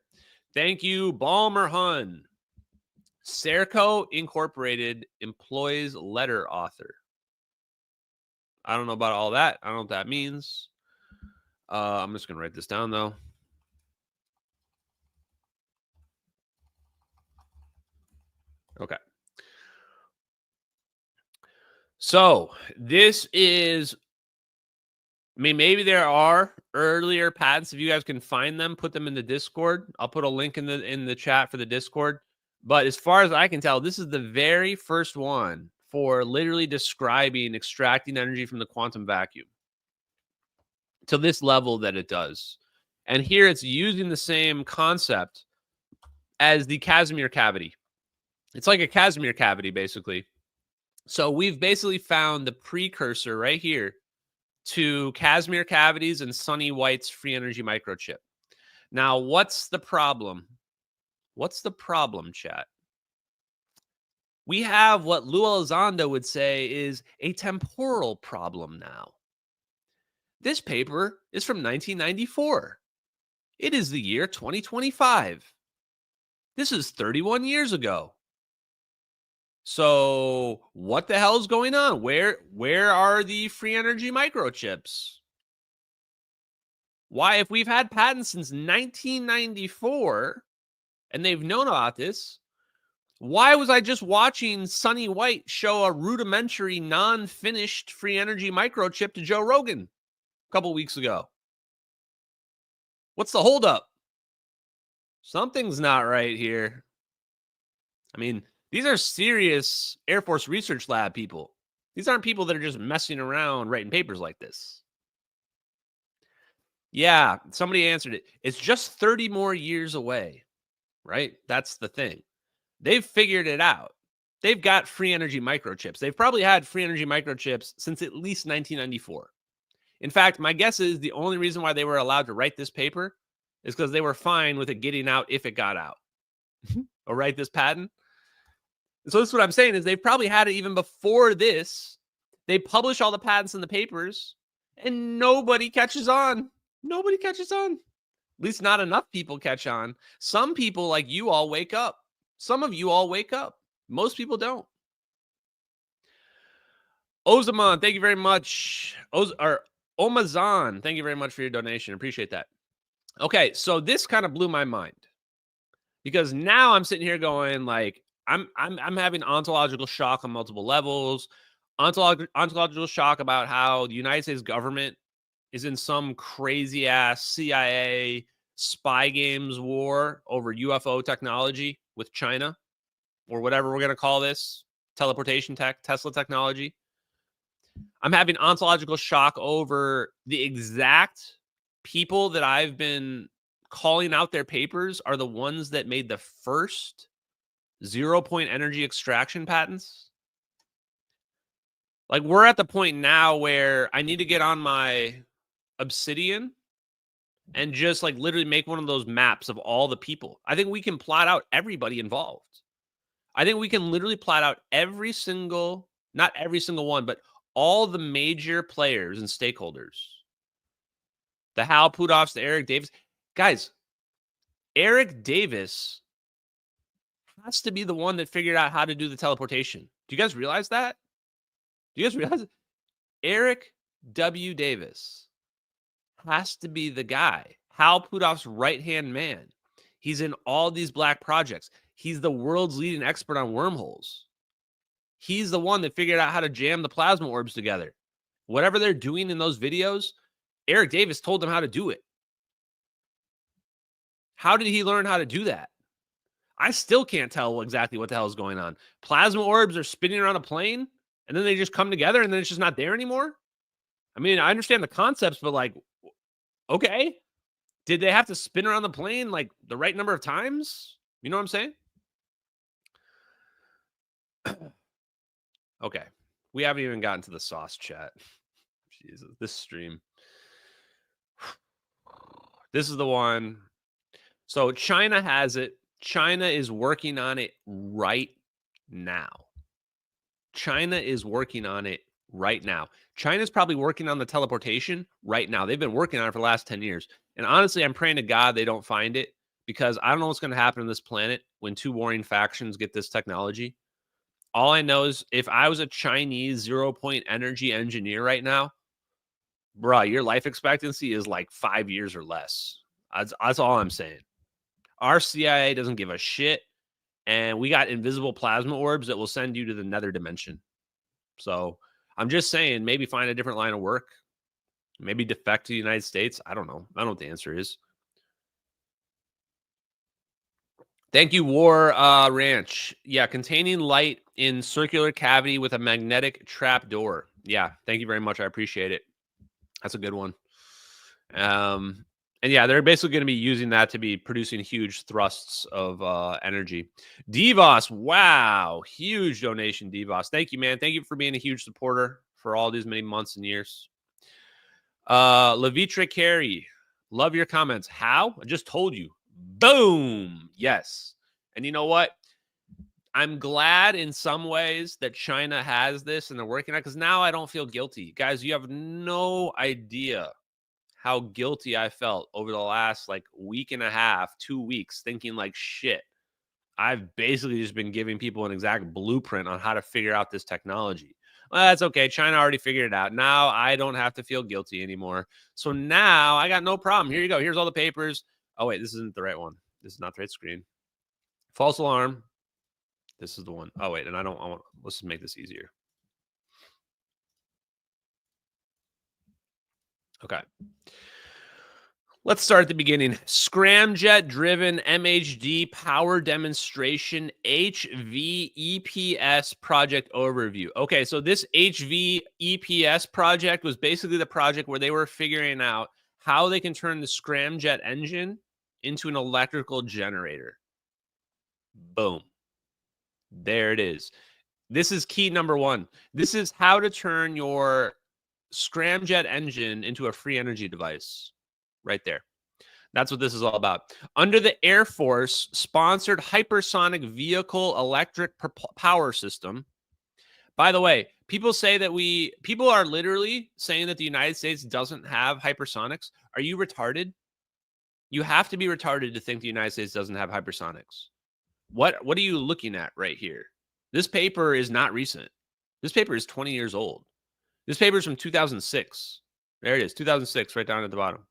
Thank you, Balmer Hun. Serco Incorporated employs letter author. I don't know about all that. I don't know what that means. I'm just going to write this down, though. Okay. So this is, I mean, maybe there are earlier patents. If you guys can find them, put them in the Discord. I'll put a link in the chat for the Discord. But as far as I can tell, this is the very first one for literally describing extracting energy from the quantum vacuum to this level that it does. And here it's using the same concept as the Casimir cavity. It's like a Casimir cavity, basically. So we've basically found the precursor right here to Casimir cavities and Sonny White's free energy microchip. Now, what's the problem? What's the problem, chat? We have what Lou Elizondo would say is a temporal problem now. This paper is from 1994. It is the year 2025. This is 31 years ago. So what the hell is going on? Where are the free energy microchips? Why, if we've had patents since 1994 and they've known about this, why was I just watching Sonny White show a rudimentary, non-finished free energy microchip to Joe Rogan a couple weeks ago? What's the holdup? Something's not right here. I mean, these are serious Air Force Research Lab people. These aren't people that are just messing around writing papers like this. Yeah, somebody answered it. It's just 30 more years away, right? That's the thing. They've figured it out. They've got free energy microchips. They've probably had free energy microchips since at least 1994. In fact, my guess is the only reason why they were allowed to write this paper is because they were fine with it getting out if it got out. Or write this patent. So this is what I'm saying is they've probably had it even before this. They publish all the patents in the papers and nobody catches on. Nobody catches on. At least not enough people catch on. Some people like you all wake up. Some of you all wake up. Most people don't. Ozaman, thank you very much. Omazan, thank you very much for your donation. Appreciate that. Okay, so this kind of blew my mind because now I'm sitting here going like, I'm having ontological shock on multiple levels. Ontological shock about how the United States government is in some crazy ass CIA spy games war over UFO technology with China or whatever we're going to call this, teleportation tech, Tesla technology. I'm having ontological shock over the exact people that I've been calling out their papers are the ones that made the first 0-point energy extraction patents. Like we're at the point now where I need to get on my Obsidian and just like literally make one of those maps of all the people. I think we can plot out everybody involved. I think we can literally plot out every single, not every single one, but all the major players and stakeholders. The Hal Puthoffs, the Eric Davis. Guys, Eric Davis has to be the one that figured out how to do the teleportation. Do you guys realize that? Do you guys realize it? Eric W. Davis has to be the guy. Hal Puthoff's right-hand man. He's in all these black projects. He's the world's leading expert on wormholes. He's the one that figured out how to jam the plasma orbs together. Whatever they're doing in those videos, Eric Davis told them how to do it. How did he learn how to do that? I still can't tell exactly what the hell is going on. Plasma orbs are spinning around a plane, and then they just come together, and then it's just not there anymore? I mean, I understand the concepts, but like, okay. Did they have to spin around the plane like the right number of times? You know what I'm saying? Okay. We haven't even gotten to the sauce chat. Jesus, this stream. This is the one. So China has it. China is working on it right now. China is working on it right now. China's probably working on the teleportation right now. They've been working on it for the last 10 years. And honestly, I'm praying to God they don't find it because I don't know what's going to happen on this planet when two warring factions get this technology. All I know is if I was a Chinese 0-point energy engineer right now, bruh, your life expectancy is like 5 years or less. That's all I'm saying. Our CIA doesn't give a shit. And we got invisible plasma orbs that will send you to the nether dimension. So I'm just saying, maybe find a different line of work. Maybe defect to the United States. I don't know. I don't know what the answer is. Thank you, War Ranch. Yeah, containing light in circular cavity with a magnetic trap door. Yeah, thank you very much. I appreciate it. That's a good one. And yeah, they're basically going to be using that to be producing huge thrusts of energy. Devos, wow, huge donation, Devos. Thank you, man. Thank you for being a huge supporter for all these many months and years. Levitra Carey, love your comments. How? I just told you. Boom. Yes. And you know what? I'm glad in some ways that China has this and they're working on it, because now I don't feel guilty. Guys, you have no idea how guilty I felt over the last like week and a half, 2 weeks, thinking like shit. I've basically just been giving people an exact blueprint on how to figure out this technology. Well, that's okay. China already figured it out. Now I don't have to feel guilty anymore. So now I got no problem. Here you go. Here's all the papers. Oh, wait, this isn't the right one. This is not the right screen. False alarm. This is the one. Oh, wait, and I want, let's just make this easier. Okay. Let's start at the beginning. Scramjet-driven MHD power demonstration HV-EPS project overview. Okay, so this HV-EPS project was basically the project where they were figuring out how they can turn the scramjet engine into an electrical generator. Boom. There it is. This is key number one. This is how to turn your scramjet engine into a free energy device. Right there. That's what this is all about. Under the Air Force sponsored hypersonic vehicle electric power system. By the way, people say that people are literally saying that the United States doesn't have hypersonics. Are you retarded? You have to be retarded to think the United States doesn't have hypersonics. What are you looking at right here? This paper is not recent. This paper is 20 years old. This paper is from 2006. There it is, 2006, right down at the bottom.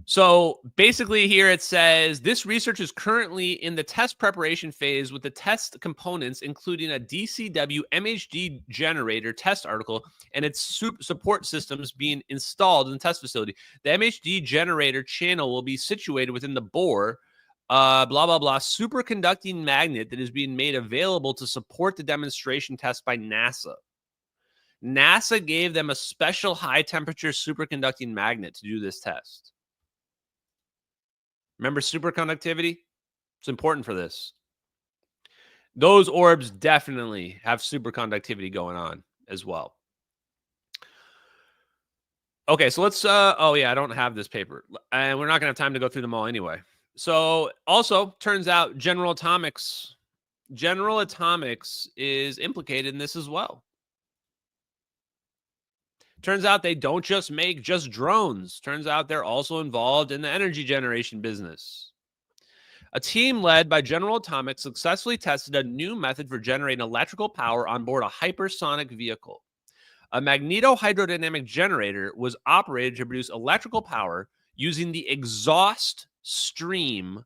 So basically here it says, this research is currently in the test preparation phase with the test components, including a DCW MHD generator test article and its support systems being installed in the test facility. The MHD generator channel will be situated within the bore, blah, blah, blah, superconducting magnet that is being made available to support the demonstration test by NASA. NASA gave them a special high temperature superconducting magnet to do this test. Remember superconductivity? It's important for this. Those orbs definitely have superconductivity going on as well. Okay, so let's, oh yeah, I don't have this paper. And we're not going to have time to go through them all anyway. So also, turns out General Atomics is implicated in this as well. Turns out they don't just make just drones. Turns out they're also involved in the energy generation business. A team led by General Atomics successfully tested a new method for generating electrical power on board a hypersonic vehicle. A magnetohydrodynamic generator was operated to produce electrical power using the exhaust stream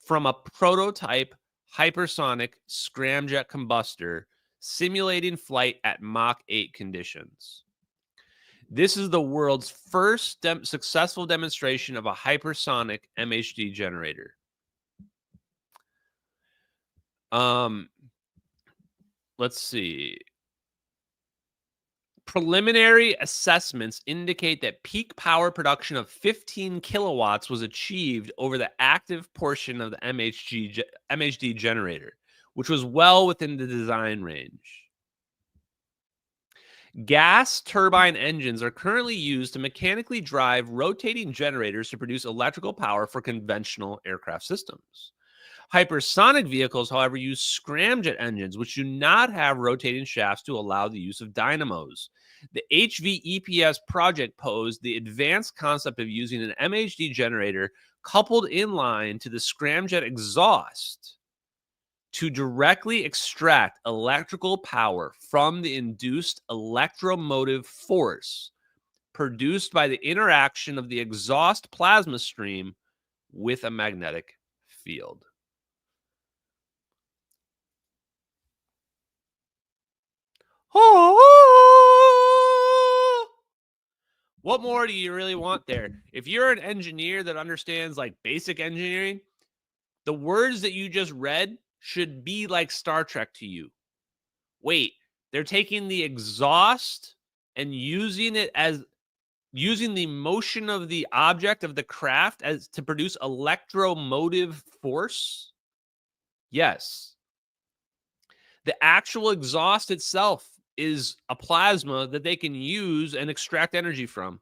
from a prototype hypersonic scramjet combustor, simulating flight at Mach 8 conditions. This is the world's first successful demonstration of a hypersonic MHD generator. Let's see. Preliminary assessments indicate that peak power production of 15 kilowatts was achieved over the active portion of the MHD generator, which was well within the design range. Gas turbine engines are currently used to mechanically drive rotating generators to produce electrical power for conventional aircraft systems. Hypersonic vehicles, however, use scramjet engines, which do not have rotating shafts to allow the use of dynamos. The HV-EPS project posed the advanced concept of using an MHD generator coupled in line to the scramjet exhaust to directly extract electrical power from the induced electromotive force produced by the interaction of the exhaust plasma stream with a magnetic field. What more do you really want there? If you're an engineer that understands like basic engineering, the words that you just read should be like Star Trek to you. Wait, they're taking the exhaust and using the motion of the object of the craft as to produce electromotive force? Yes. The actual exhaust itself is a plasma that they can use and extract energy from.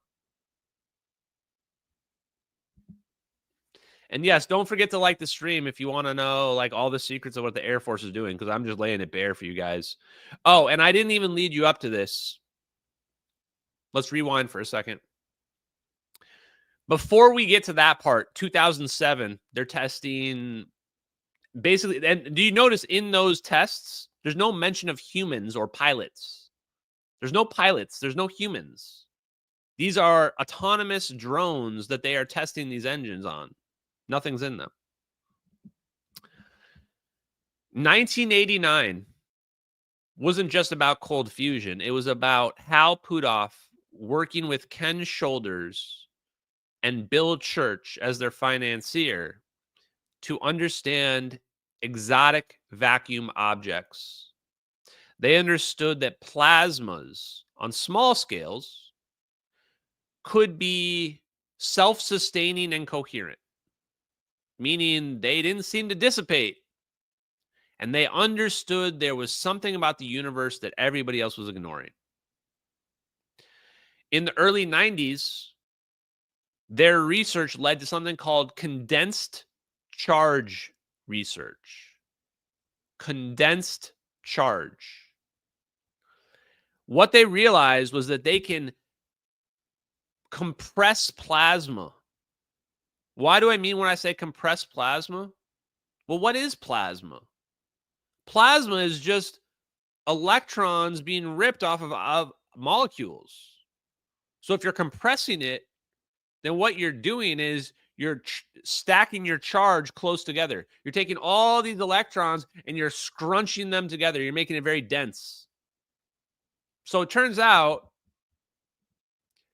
And yes, don't forget to like the stream if you want to know like all the secrets of what the Air Force is doing, because I'm just laying it bare for you guys. Oh, and I didn't even lead you up to this. Let's rewind for a second. Before we get to that part, 2007, they're testing basically. And do you notice in those tests, there's no mention of humans or pilots? There's no pilots. There's no humans. These are autonomous drones that they are testing these engines on. Nothing's in them. 1989 wasn't just about cold fusion. It was about Hal Puthoff working with Ken Shoulders and Bill Church as their financier to understand exotic vacuum objects. They understood that plasmas on small scales could be self-sustaining and coherent, meaning they didn't seem to dissipate. And they understood there was something about the universe that everybody else was ignoring. In the early 90s, their research led to something called condensed charge research. Condensed charge. What they realized was that they can compress plasma. Why do I mean when I say compress plasma? Well, what is plasma? Plasma is just electrons being ripped off of molecules. So if you're compressing it, then what you're doing is you're stacking your charge close together. You're taking all these electrons and you're scrunching them together. You're making it very dense. So it turns out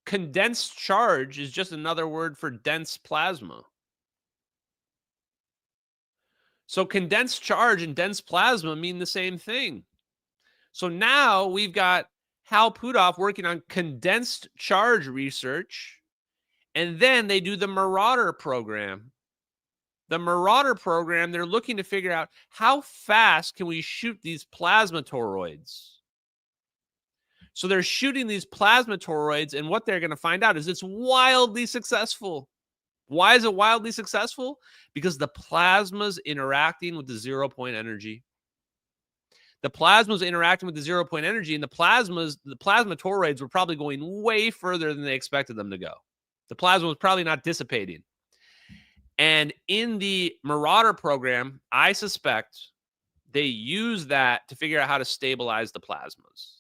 condensed charge is just another word for dense plasma. So condensed charge and dense plasma mean the same thing. So now we've got Hal Puthoff working on condensed charge research, and then they do the Marauder program. The Marauder program, they're looking to figure out how fast can we shoot these plasma toroids. So they're shooting these plasma toroids, and what they're going to find out is it's wildly successful. Why is it wildly successful? Because the plasma's interacting with the 0-point energy. The plasma's interacting with the 0-point energy, and the plasma toroids were probably going way further than they expected them to go. The plasma was probably not dissipating. And in the Marauder program, I suspect they use that to figure out how to stabilize the plasmas.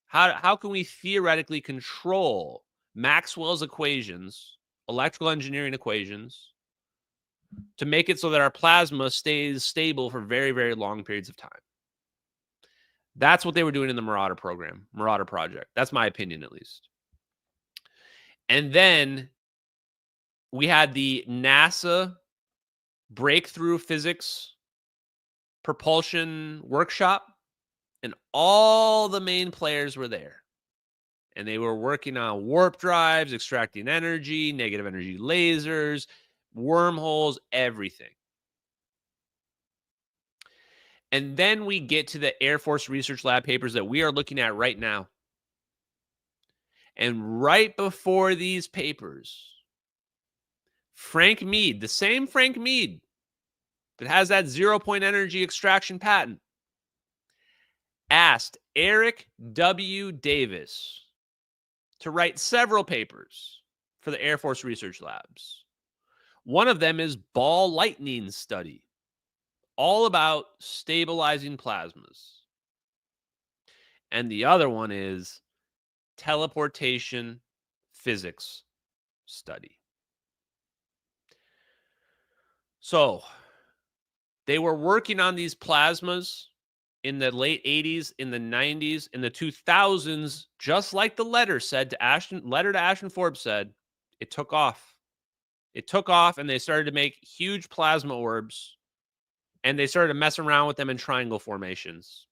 How can we theoretically control Maxwell's equations, electrical engineering equations, to make it so that our plasma stays stable for very, very long periods of time? That's what they were doing in the Marauder program, Marauder project. That's my opinion, at least. And then we had the NASA Breakthrough Physics Propulsion Workshop, and all the main players were there. And they were working on warp drives, extracting energy, negative energy lasers, wormholes, everything. And then we get to the Air Force Research Lab papers that we are looking at right now. And right before these papers, Frank Mead, the same Frank Mead that has that 0-point energy extraction patent, asked Eric W. Davis to write several papers for the Air Force Research Labs. One of them is ball lightning study, all about stabilizing plasmas. And the other one is teleportation physics study. So they were working on these plasmas in the late 80s, in the 90s, in the 2000s, just like the letter said to Ashton Forbes said, it took off. It took off, and they started to make huge plasma orbs, and they started to mess around with them in triangle formations.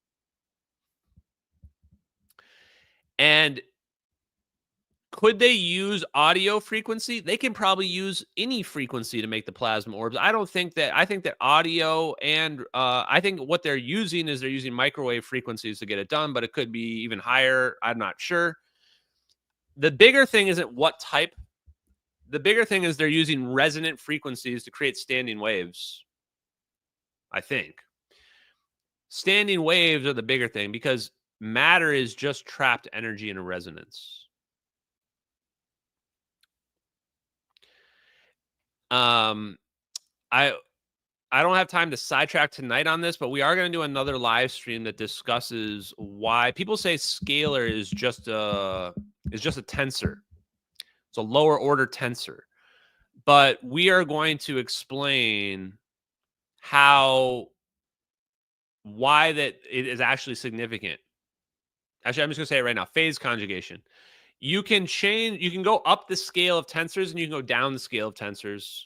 And could they use audio frequency? They can probably use any frequency to make the plasma orbs. I think that audio and I think what they're using is they're using microwave frequencies to get it done, but it could be even higher. I'm not sure. The bigger thing isn't what type. The bigger thing is they're using resonant frequencies to create standing waves. I think standing waves are the bigger thing because matter is just trapped energy in a resonance. I don't have time to sidetrack tonight on this, but we are going to do another live stream that discusses why people say scalar is just a tensor. It's a lower order tensor. But we are going to explain why that it is actually significant. Actually, I'm just going to say it right now. Phase conjugation. You can go up the scale of tensors and you can go down the scale of tensors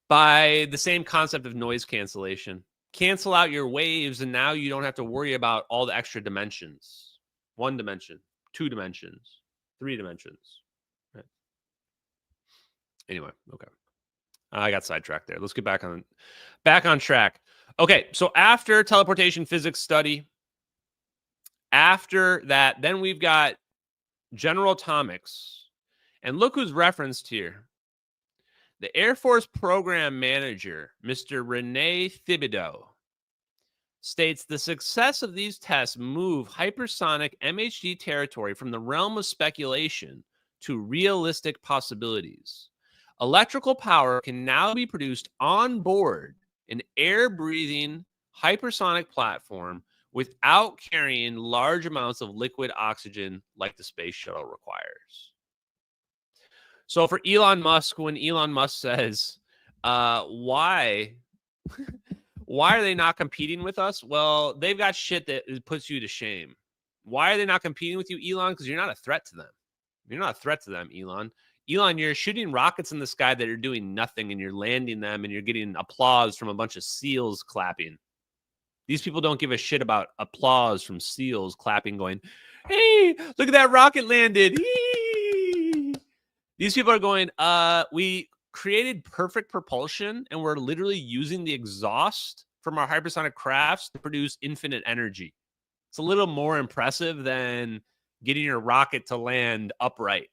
by the same concept of noise cancellation. Cancel out your waves, and now you don't have to worry about all the extra dimensions. 1 dimension, 2 dimensions, 3 dimensions. Right. Anyway, okay. I got sidetracked there. Let's get back on track. Okay, so after teleportation physics study, after that, then we've got General Atomics. And look who's referenced here. The Air Force Program Manager, Mr. Rene Thibodeau, states the success of these tests move hypersonic MHD territory from the realm of speculation to realistic possibilities. Electrical power can now be produced on board an air-breathing hypersonic platform without carrying large amounts of liquid oxygen like the space shuttle requires. So for Elon Musk, when Elon Musk says, why are they not competing with us? Well, they've got shit that puts you to shame. Why are they not competing with you, Elon? Because you're not a threat to them. You're not a threat to them, Elon. Elon, you're shooting rockets in the sky that are doing nothing, and you're landing them, and you're getting applause from a bunch of SEALs clapping. These people don't give a shit about applause from SEALs clapping, going, hey, look at that rocket landed. These people are going, we created perfect propulsion, and we're literally using the exhaust from our hypersonic crafts to produce infinite energy. It's a little more impressive than getting your rocket to land upright.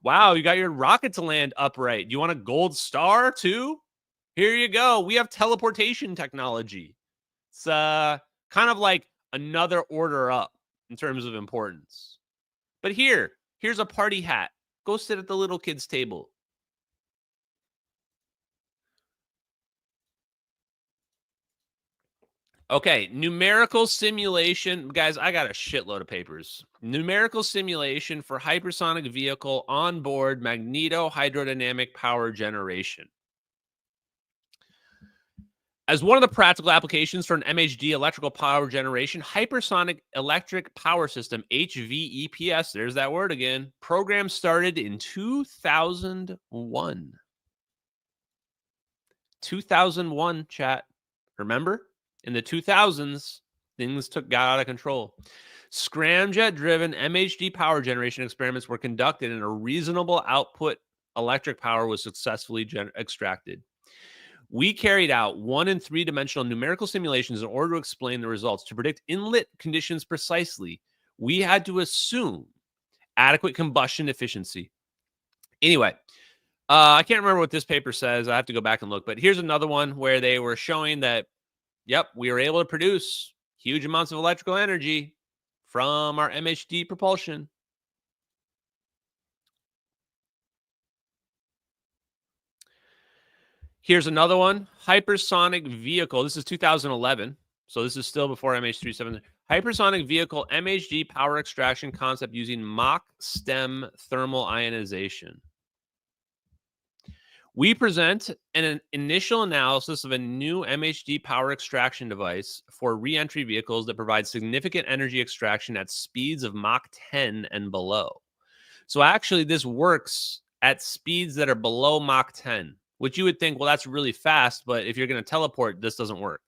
Wow, you got your rocket to land upright. Do you want a gold star too? Here you go. We have teleportation technology. It's kind of like another order up in terms of importance. But here's a party hat. Go sit at the little kids' table. Okay, numerical simulation. Guys, I got a shitload of papers. Numerical simulation for hypersonic vehicle onboard magneto-hydrodynamic power generation. As one of the practical applications for an MHD electrical power generation, Hypersonic Electric Power System, HVEPS, there's that word again, program started in 2001. 2001, chat. Remember? In the 2000s, things got out of control. Scramjet-driven MHD power generation experiments were conducted, and a reasonable output electric power was successfully extracted. We carried out 1- and 3-dimensional numerical simulations in order to explain the results. To predict inlet conditions precisely, we had to assume adequate combustion efficiency. Anyway, I can't remember what this paper says. I have to go back and look. But here's another one where they were showing that, yep, we were able to produce huge amounts of electrical energy from our MHD propulsion. Here's another one, hypersonic vehicle. This is 2011, so this is still before MH370. Hypersonic vehicle MHD power extraction concept using Mach stem thermal ionization. We present an initial analysis of a new MHD power extraction device for re-entry vehicles that provide significant energy extraction at speeds of Mach 10 and below. So actually, this works at speeds that are below Mach 10, which you would think, well, that's really fast, but if you're going to teleport, this doesn't work.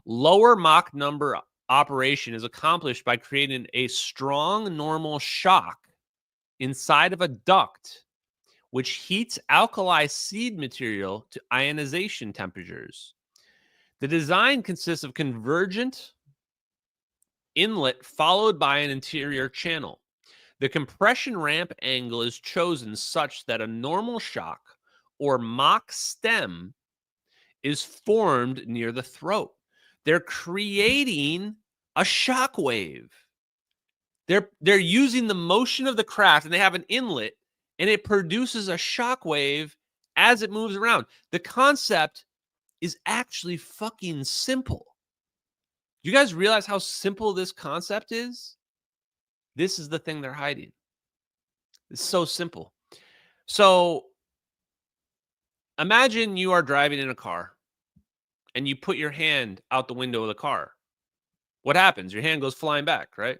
Lower Mach number operation is accomplished by creating a strong normal shock inside of a duct, which heats alkali seed material to ionization temperatures. The design consists of convergent inlet followed by an interior channel. The compression ramp angle is chosen such that a normal shock or Mach stem is formed near the throat. They're creating a shock wave. They're using the motion of the craft, and they have an inlet, and it produces a shock wave as it moves around. The concept is actually fucking simple. You guys realize how simple this concept is? This is the thing they're hiding. It's so simple. So imagine you are driving in a car and you put your hand out the window of the car. What happens? Your hand goes flying back, right?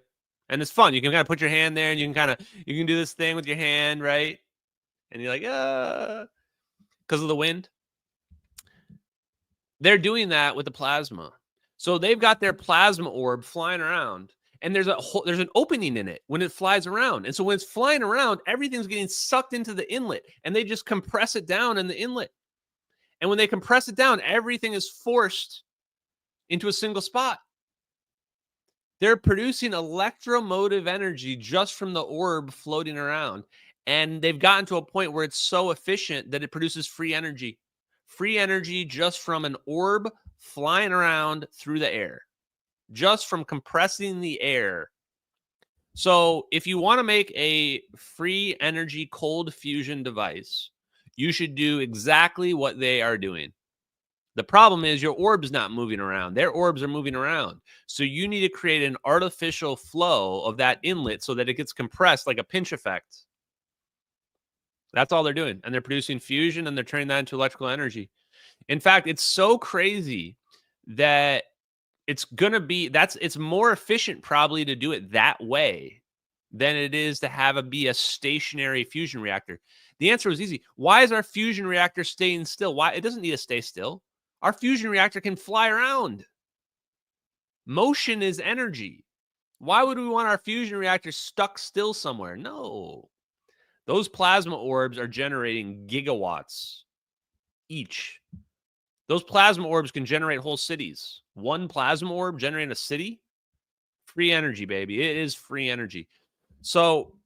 And it's fun. You can kind of put your hand there and you can do this thing with your hand, right? And you're like, because of the wind. They're doing that with the plasma. So they've got their plasma orb flying around, and there's an opening in it when it flies around. And so when it's flying around, everything's getting sucked into the inlet, and they just compress it down in the inlet. And when they compress it down, everything is forced into a single spot. They're producing electromotive energy just from the orb floating around. And they've gotten to a point where it's so efficient that it produces free energy. Free energy just from an orb flying around through the air. Just from compressing the air. So if you want to make a free energy cold fusion device, you should do exactly what they are doing. The problem is your orb's not moving around. Their orbs are moving around. So you need to create an artificial flow of that inlet so that it gets compressed like a pinch effect. That's all they're doing. And they're producing fusion and they're turning that into electrical energy. In fact, it's so crazy that it's more efficient probably to do it that way than it is to be a stationary fusion reactor. The answer was easy. Why is our fusion reactor staying still? Why? It doesn't need to stay still. Our fusion reactor can fly around. Motion is energy. Why would we want our fusion reactor stuck still somewhere? No. Those plasma orbs are generating gigawatts each. Those plasma orbs can generate whole cities. One plasma orb generating a city? Free energy, baby. It is free energy. So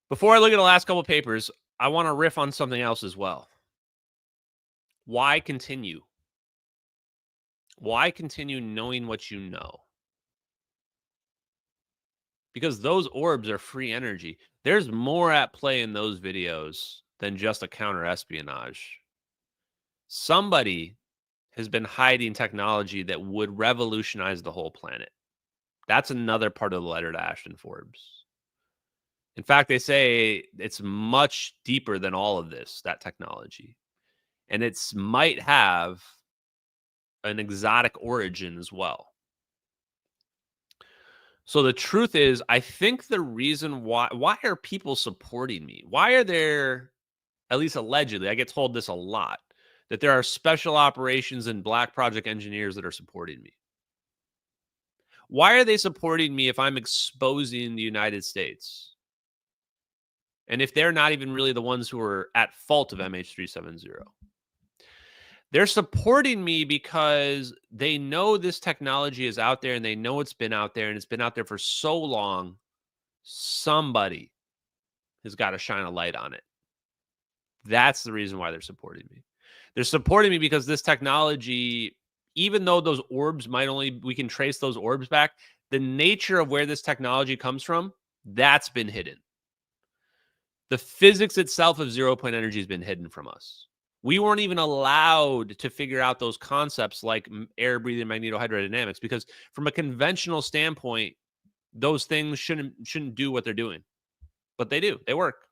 before I look at the last couple of papers, I want to riff on something else as well. Why continue? Why continue knowing what you know? Because those orbs are free energy. There's more at play in those videos than just a counter-espionage. Somebody has been hiding technology that would revolutionize the whole planet. That's another part of the letter to Ashton Forbes. In fact, they say it's much deeper than all of this, that technology. And it might have an exotic origin as well. So the truth is, I think the reason why are people supporting me? Why are there, at least allegedly, I get told this a lot, that there are special operations and black project engineers that are supporting me. Why are they supporting me if I'm exposing the United States? And if they're not even really the ones who are at fault of MH370? They're supporting me because they know this technology is out there and they know it's been out there and it's been out there for so long. Somebody has got to shine a light on it. That's the reason why they're supporting me. They're supporting me because this technology, even though those orbs we can trace those orbs back, the nature of where this technology comes from, that's been hidden. The physics itself of zero-point energy has been hidden from us. We weren't even allowed to figure out those concepts like air-breathing magnetohydrodynamics because from a conventional standpoint, those things shouldn't do what they're doing. But they do. They work.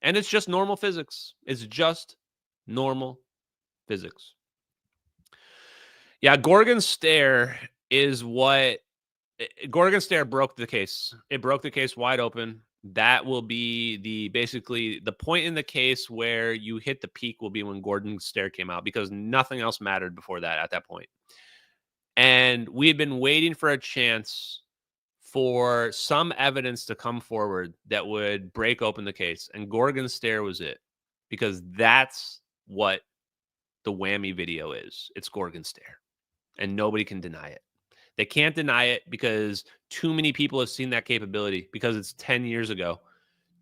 And it's just normal physics. It's just normal physics. Yeah, Gorgon's stare is what Gorgon's stare broke the case. It broke the case wide open. That will be basically the point in the case where you hit the peak will be when Gorgon's stare came out, because nothing else mattered before that at that point. And we had been waiting for a chance for some evidence to come forward that would break open the case. And Gorgon's stare was it, because that's what the whammy video is. It's Gorgon's stare, and nobody can deny it. They can't deny it because too many people have seen that capability, because it's 10 years ago.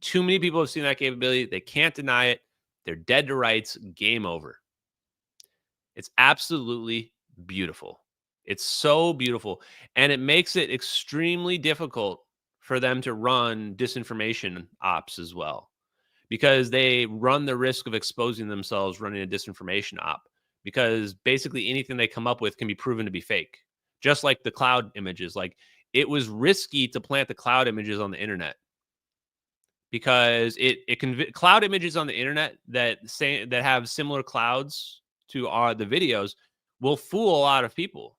Too many people have seen that capability. They can't deny it. They're dead to rights. Game over. It's absolutely beautiful. It's so beautiful. And it makes it extremely difficult for them to run disinformation ops as well, because they run the risk of exposing themselves running a disinformation op, because basically anything they come up with can be proven to be fake. Just like the cloud images. Like, it was risky to plant the cloud images on the internet, because it can cloud images on the internet that have similar clouds to the videos will fool a lot of people.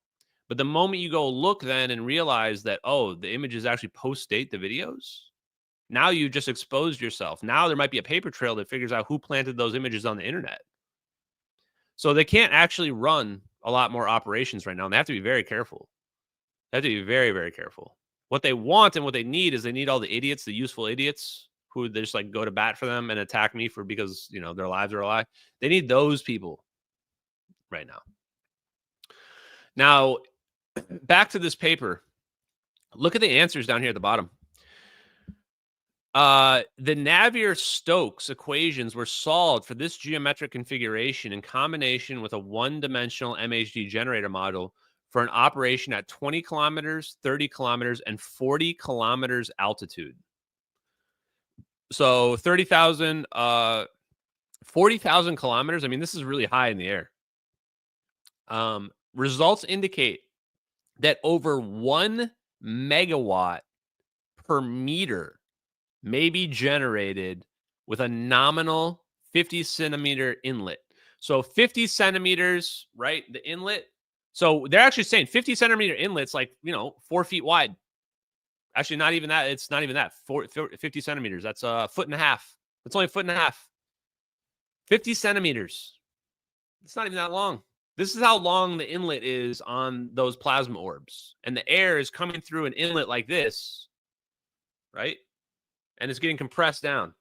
But the moment you go look then and realize that, oh, the images actually post-date the videos, now you just exposed yourself. Now there might be a paper trail that figures out who planted those images on the internet. So they can't actually run a lot more operations right now. And they have to be very careful. They have to be very, very careful. What they want and what they need is they need all the idiots, the useful idiots who just like go to bat for them and attack me for because, you know, their lives are a lie. They need those people right now. Now, back to this paper. Look at the answers down here at the bottom. The Navier-Stokes equations were solved for this geometric configuration in combination with a one-dimensional MHD generator model for an operation at 20 kilometers, 30 kilometers, and 40 kilometers altitude. So 30,000, 40,000 kilometers. I mean, this is really high in the air. Results indicate that over 1 megawatt per meter may be generated with a nominal 50 centimeter inlet. So 50 centimeters, right? The inlet. So they're actually saying 50 centimeter inlet's like, 4 feet wide. Actually, not even that. It's not even that. 50 centimeters. That's a foot and a half. It's only a foot and a half. 50 centimeters. It's not even that long. This is how long the inlet is on those plasma orbs. And the air is coming through an inlet like this, right? And it's getting compressed down.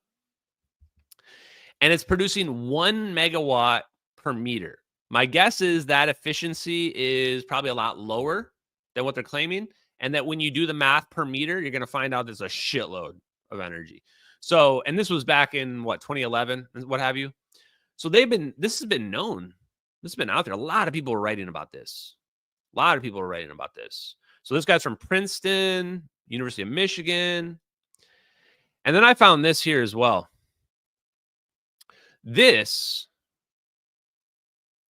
And it's producing 1 megawatt per meter. My guess is that efficiency is probably a lot lower than what they're claiming. And that when you do the math per meter, you're going to find out there's a shitload of energy. So, and this was back in 2011, what have you. So this has been known. This has been out there. A lot of people are writing about this. So this guy's from Princeton, University of Michigan. And then I found this here as well. This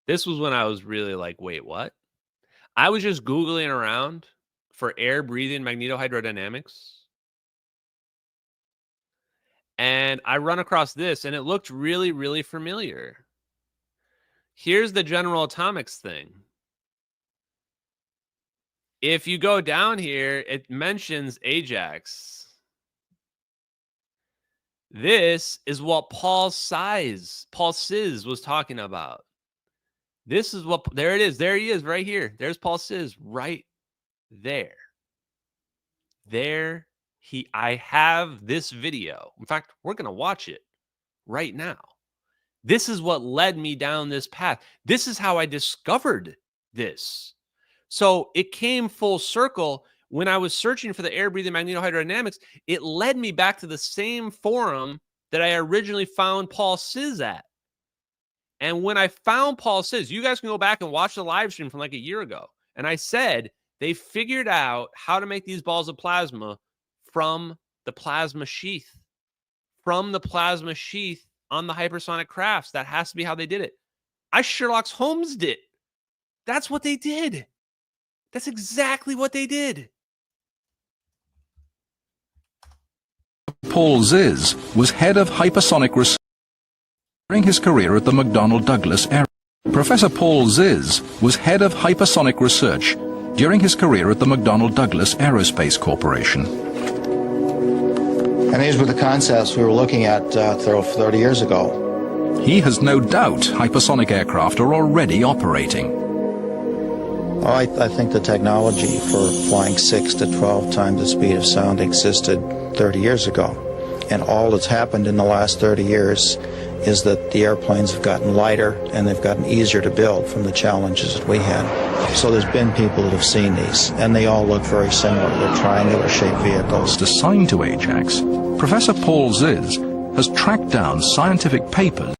was when I was really like, wait, what? I was just Googling around for air breathing magnetohydrodynamics. And I run across this, and it looked really, really familiar. Here's the General Atomics thing. If you go down here, it mentions Ajax. This is what Paul Siz was talking about. This is what, there it is. There he is right here. There's Paul Siz right there. I have this video. In fact, we're going to watch it right now. This is what led me down this path. This is how I discovered this. So it came full circle when I was searching for the air breathing magnetohydrodynamics. It led me back to the same forum that I originally found Paul Siz at. And when I found Paul Siz, you guys can go back and watch the live stream from like a year ago. And I said, they figured out how to make these balls of plasma from the plasma sheath. From the plasma sheath on the hypersonic crafts. That has to be how they did it. I Sherlock Holmes'd it. That's what they did. That's exactly what they did. Paul Ziz was head of hypersonic research during his career at the McDonnell Douglas Air. Professor Paul Ziz was head of hypersonic research during his career at the McDonnell Douglas Aerospace Corporation. And these were the concepts we were looking at 30 years ago. He has no doubt hypersonic aircraft are already operating. Well, I think the technology for flying 6 to 12 times the speed of sound existed 30 years ago. And all that's happened in the last 30 years is that the airplanes have gotten lighter and they've gotten easier to build from the challenges that we had. So there's been people that have seen these, and they all look very similar. They're triangular-shaped vehicles. Assigned to Ajax, Professor Paul Ziz has tracked down scientific papers.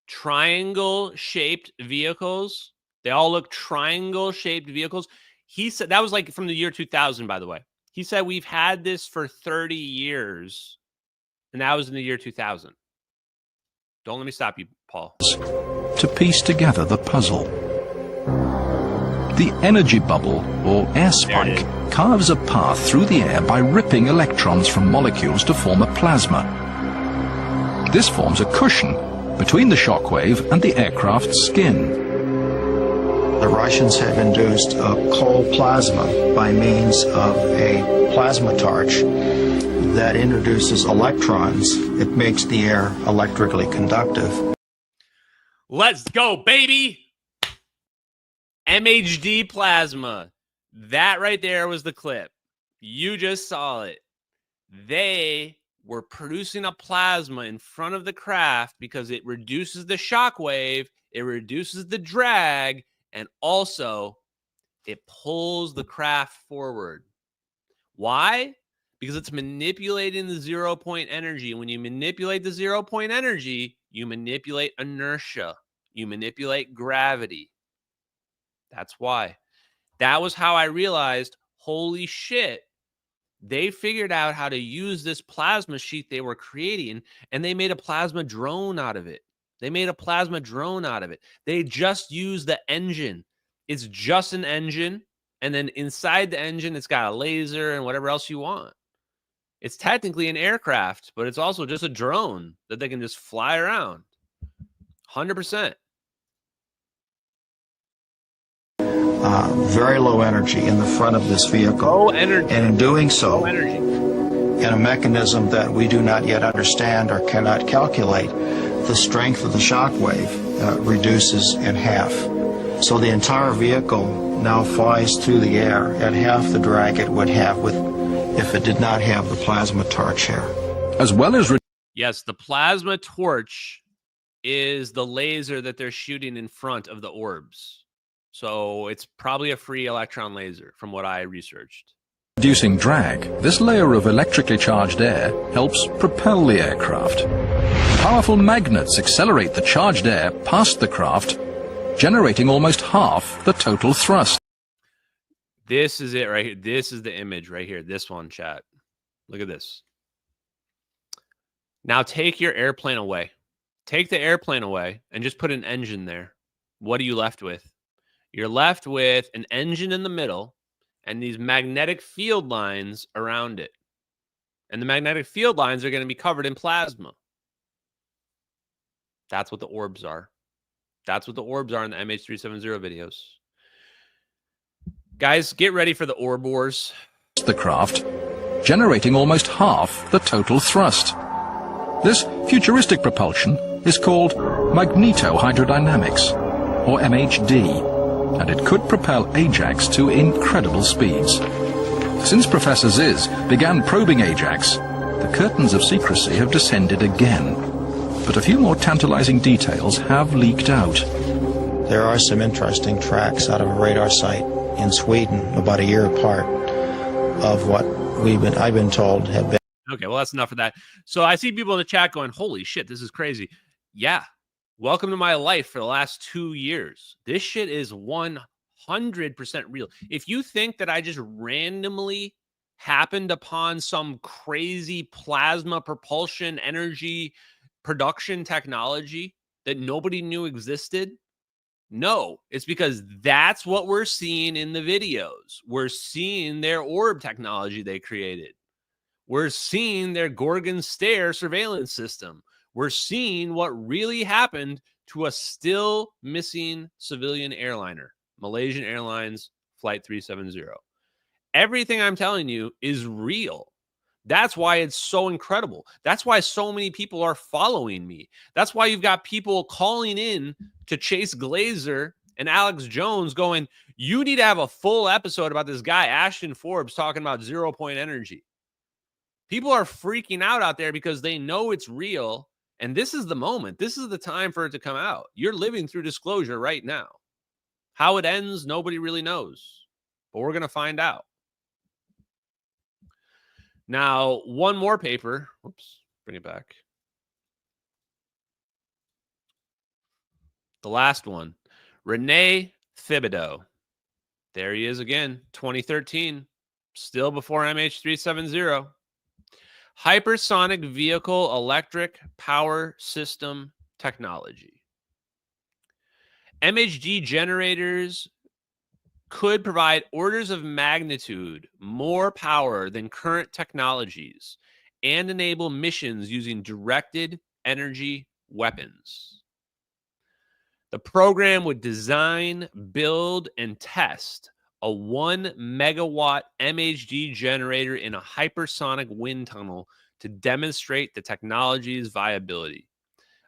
Triangle-shaped vehicles. They all look triangle-shaped vehicles. He said that was like from the year 2000, by the way. He said we've had this for 30 years, and that was in the year 2000. Don't let me stop you, Paul. To piece together the puzzle. The energy bubble, or air spike, carves a path through the air by ripping electrons from molecules to form a plasma. This forms a cushion between the shockwave and the aircraft's skin. The Russians have induced a cold plasma by means of a plasma torch that introduces electrons. It makes the air electrically conductive. Let's go, baby! MHD plasma. That right there was the clip. You just saw it. They were producing a plasma in front of the craft because it reduces the shock wave, it reduces the drag, and also it pulls the craft forward. Why? Because it's manipulating the 0 point energy. When you manipulate the 0 point energy, you manipulate inertia. You manipulate gravity. That's why. That was how I realized, holy shit, they figured out how to use this plasma sheet they were creating, and they made a plasma drone out of it. They just used the engine. It's just an engine, and then inside the engine, it's got a laser and whatever else you want. It's technically an aircraft, but it's also just a drone that they can just fly around. 100%. Very low energy in the front of this vehicle. Low energy. And in doing so, in a mechanism that we do not yet understand or cannot calculate, the strength of the shock wave reduces in half. So the entire vehicle now flies through the air at half the drag it would have if it did not have the plasma torch here. As well as... Yes, the plasma torch is the laser that they're shooting in front of the Orbs. So it's probably a free electron laser from what I researched. Reducing drag, this layer of electrically charged air helps propel the aircraft. Powerful magnets accelerate the charged air past the craft, generating almost half the total thrust. This is it right here. This is the image right here. This one, chat. Look at this. Now take your airplane away. Take the airplane away and just put an engine there. What are you left with? You're left with an engine in the middle and these magnetic field lines around it. And the magnetic field lines are going to be covered in plasma. That's what the Orbs are. That's what the Orbs are in the MH370 videos. Guys, get ready for the Orb Wars. The craft, generating almost half the total thrust. This futuristic propulsion is called magnetohydrodynamics, or MHD, and it could propel Ajax to incredible speeds. Since Professor Ziz began probing Ajax, the curtains of secrecy have descended again. But a few more tantalizing details have leaked out. There are some interesting tracks out of a radar site in Sweden, about a year apart, of what I've been told have been. Okay, well, that's enough of that. So I see people in the chat going, holy shit, this is crazy. Yeah. Welcome to my life for the last 2 years. This shit is 100% real. If you think that I just randomly happened upon some crazy plasma propulsion energy production technology that nobody knew existed, no, it's because that's what we're seeing in the videos. We're seeing their orb technology they created. We're seeing their Gorgon Stare surveillance system. We're seeing what really happened to a still missing civilian airliner, Malaysian Airlines Flight 370. Everything I'm telling you is real. That's why it's so incredible. That's why so many people are following me. That's why you've got people calling in to Chase Glazer and Alex Jones going, you need to have a full episode about this guy, Ashton Forbes, talking about 0-point energy. People are freaking out there because they know it's real. And this is the moment. This is the time for it to come out. You're living through disclosure right now. How it ends, nobody really knows. But we're going to find out. Now, one more paper. Whoops, bring it back. The last one. Rene Thibodeau. There he is again, 2013. Still before MH370. Hypersonic Vehicle Electric Power System Technology. MHD generators could provide orders of magnitude more power than current technologies and enable missions using directed energy weapons. The program would design, build, and test a 1 megawatt MHD generator in a hypersonic wind tunnel to demonstrate the technology's viability.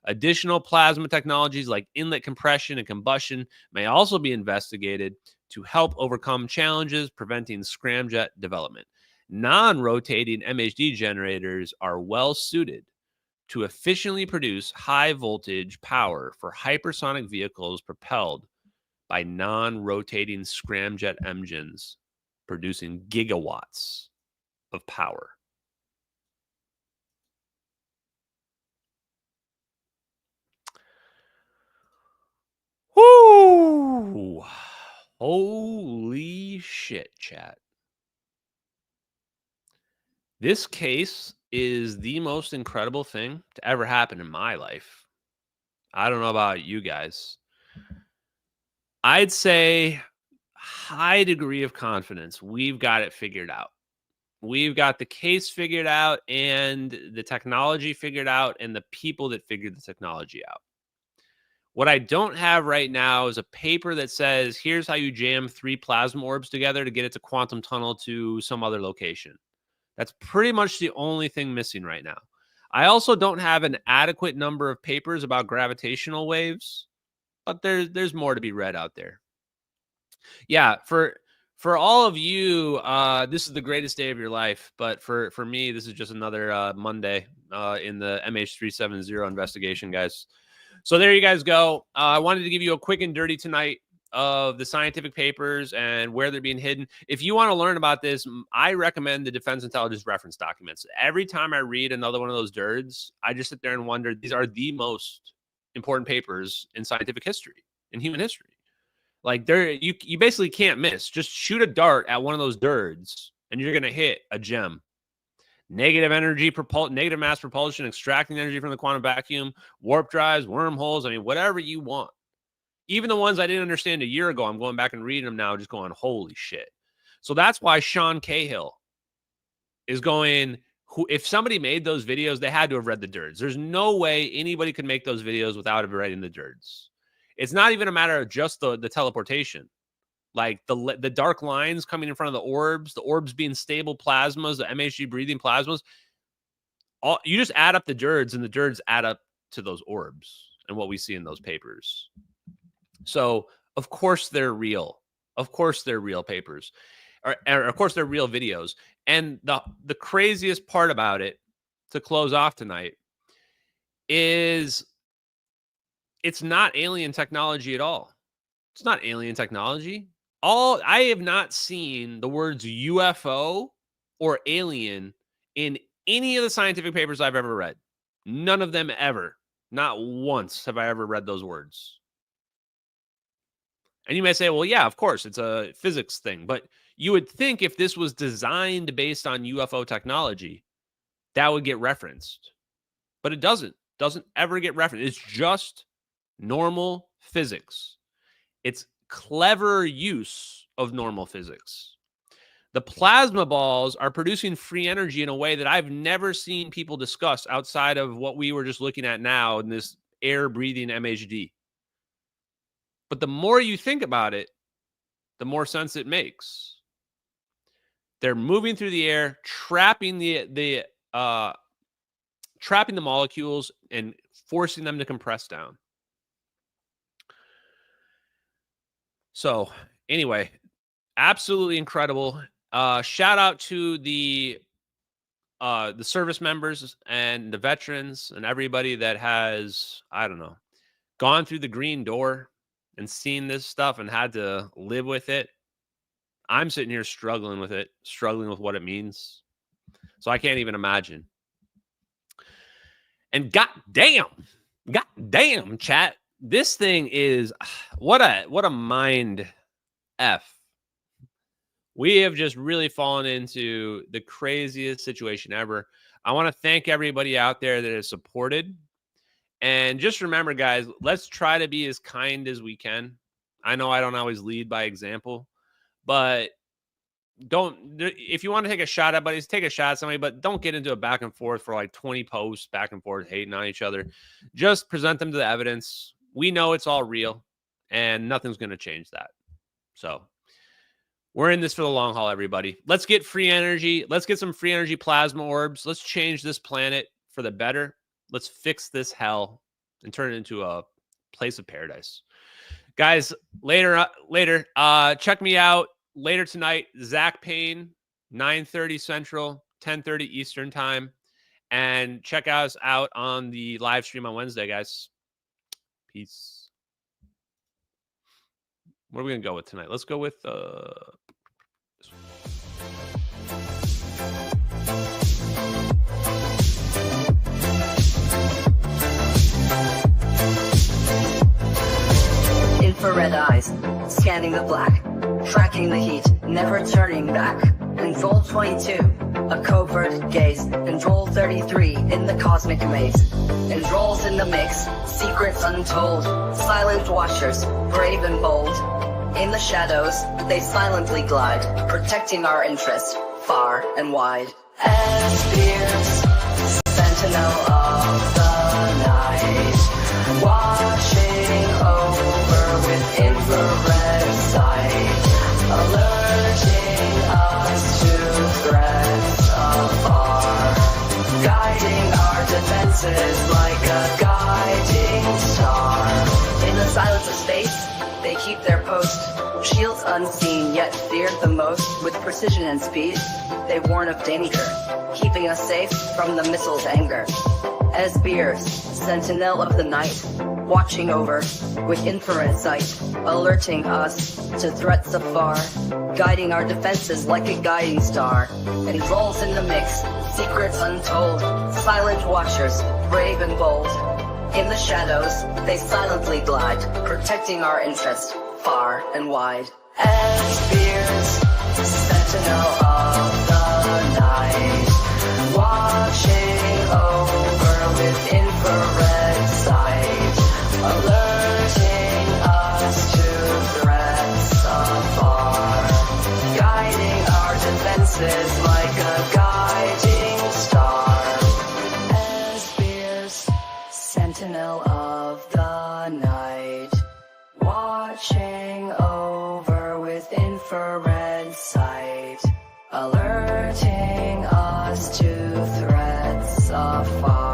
Additional plasma technologies like inlet compression and combustion may also be investigated to help overcome challenges preventing scramjet development. Non-rotating MHD generators are well suited to efficiently produce high voltage power for hypersonic vehicles propelled by non-rotating scramjet engines, producing gigawatts of power. Whoo! Holy shit, chat. This case is the most incredible thing to ever happen in my life. I don't know about you guys. I'd say high degree of confidence. We've got it figured out. We've got the case figured out and the technology figured out and the people that figured the technology out. What I don't have right now is a paper that says, here's how you jam 3 plasma orbs together to get it to quantum tunnel to some other location. That's pretty much the only thing missing right now. I also don't have an adequate number of papers about gravitational waves, but there's more to be read out there. Yeah, for all of you, this is the greatest day of your life. But for me, this is just another Monday in the MH370 investigation, guys. So there you guys go. I wanted to give you a quick and dirty tonight of the scientific papers and where they're being hidden. If you want to learn about this, I recommend the Defense Intelligence Reference Documents. Every time I read another one of those DIRDs, I just sit there and wonder, these are the most important papers in scientific history, in human history. Like, you basically can't miss. Just shoot a dart at one of those DIRDs and you're going to hit a gem. Negative mass propulsion, extracting energy from the quantum vacuum, warp drives, wormholes. I mean, whatever you want. Even the ones I didn't understand a year ago, I'm going back and reading them now, just going, holy shit. So that's why Sean Cahill is going, if somebody made those videos, they had to have read the DIRDs. There's no way anybody could make those videos without reading the DIRDs. It's not even a matter of just the teleportation. Like the dark lines coming in front of the orbs being stable plasmas, the MHD breathing plasmas. You just add up the DIRDs, and the DIRDs add up to those orbs and what we see in those papers. So, of course, they're real. Of course, they're real papers. Or of course, they're real videos. And the craziest part about it, to close off tonight, is it's not alien technology at all. It's not alien technology. I have not seen the words UFO or alien in any of the scientific papers I've ever read. None of them ever. Not once have I ever read those words. And you may say, well, yeah, of course, it's a physics thing. But you would think if this was designed based on UFO technology, that would get referenced. But it doesn't. Doesn't ever get referenced. It's just normal physics. It's clever use of normal physics. The plasma balls are producing free energy in a way that I've never seen people discuss outside of what we were just looking at now in this air-breathing MHD. But the more you think about it, the more sense it makes. They're moving through the air, trapping the molecules and forcing them to compress down. So anyway, absolutely incredible. Shout out to the service members and the veterans and everybody that has, I don't know, gone through the green door and seen this stuff and had to live with it. I'm sitting here struggling with it, struggling with what it means. So I can't even imagine. And goddamn, chat, this thing is what a mind F. We have just really fallen into the craziest situation ever. I want to thank everybody out there that has supported. And just remember, guys, let's try to be as kind as we can. I know I don't always lead by example, but if you want to take a shot at buddies, take a shot at somebody, but don't get into a back and forth for like 20 posts back and forth, hating on each other. Just present them to the evidence. We know it's all real and nothing's going to change that. So we're in this for the long haul, everybody. Let's get free energy. Let's get some free energy plasma orbs. Let's change this planet for the better. Let's fix this hell and turn it into a place of paradise. Guys, later, check me out later tonight. Zach Payne, 9:30 Central, 10:30 Eastern time. And check us out on the live stream on Wednesday, guys. Peace. What are we going to go with tonight? Let's go with this one. Infrared eyes, scanning the black, tracking the heat, never turning back. Control 22, a covert gaze. Control 33, in the cosmic maze. Controls in the mix, secrets untold. Silent watchers, brave and bold. In the shadows, they silently glide, protecting our interest, far and wide. As fierce, sentinel of the night, watching over with infrared sight, alerting us to threats afar, guiding our defenses like a guiding star. In the silence of space, they keep their post, shields unseen yet feared the most. With precision and speed, they warn of danger, keeping us safe from the missile's anger. As Beers, sentinel of the night, watching over with infrared sight, alerting us to threats afar, guiding our defenses like a guiding star. Controls in the mix, secrets untold, silent watchers, brave and bold. In the shadows, they silently glide, protecting our interest, far and wide. As Beers, sentinel of the night, watching over with infrared sight, alerting us to threats afar, guiding our defenses like a guiding star. As Beers, sentinel of the night, watching over with infrared sight, alerting us to threats afar.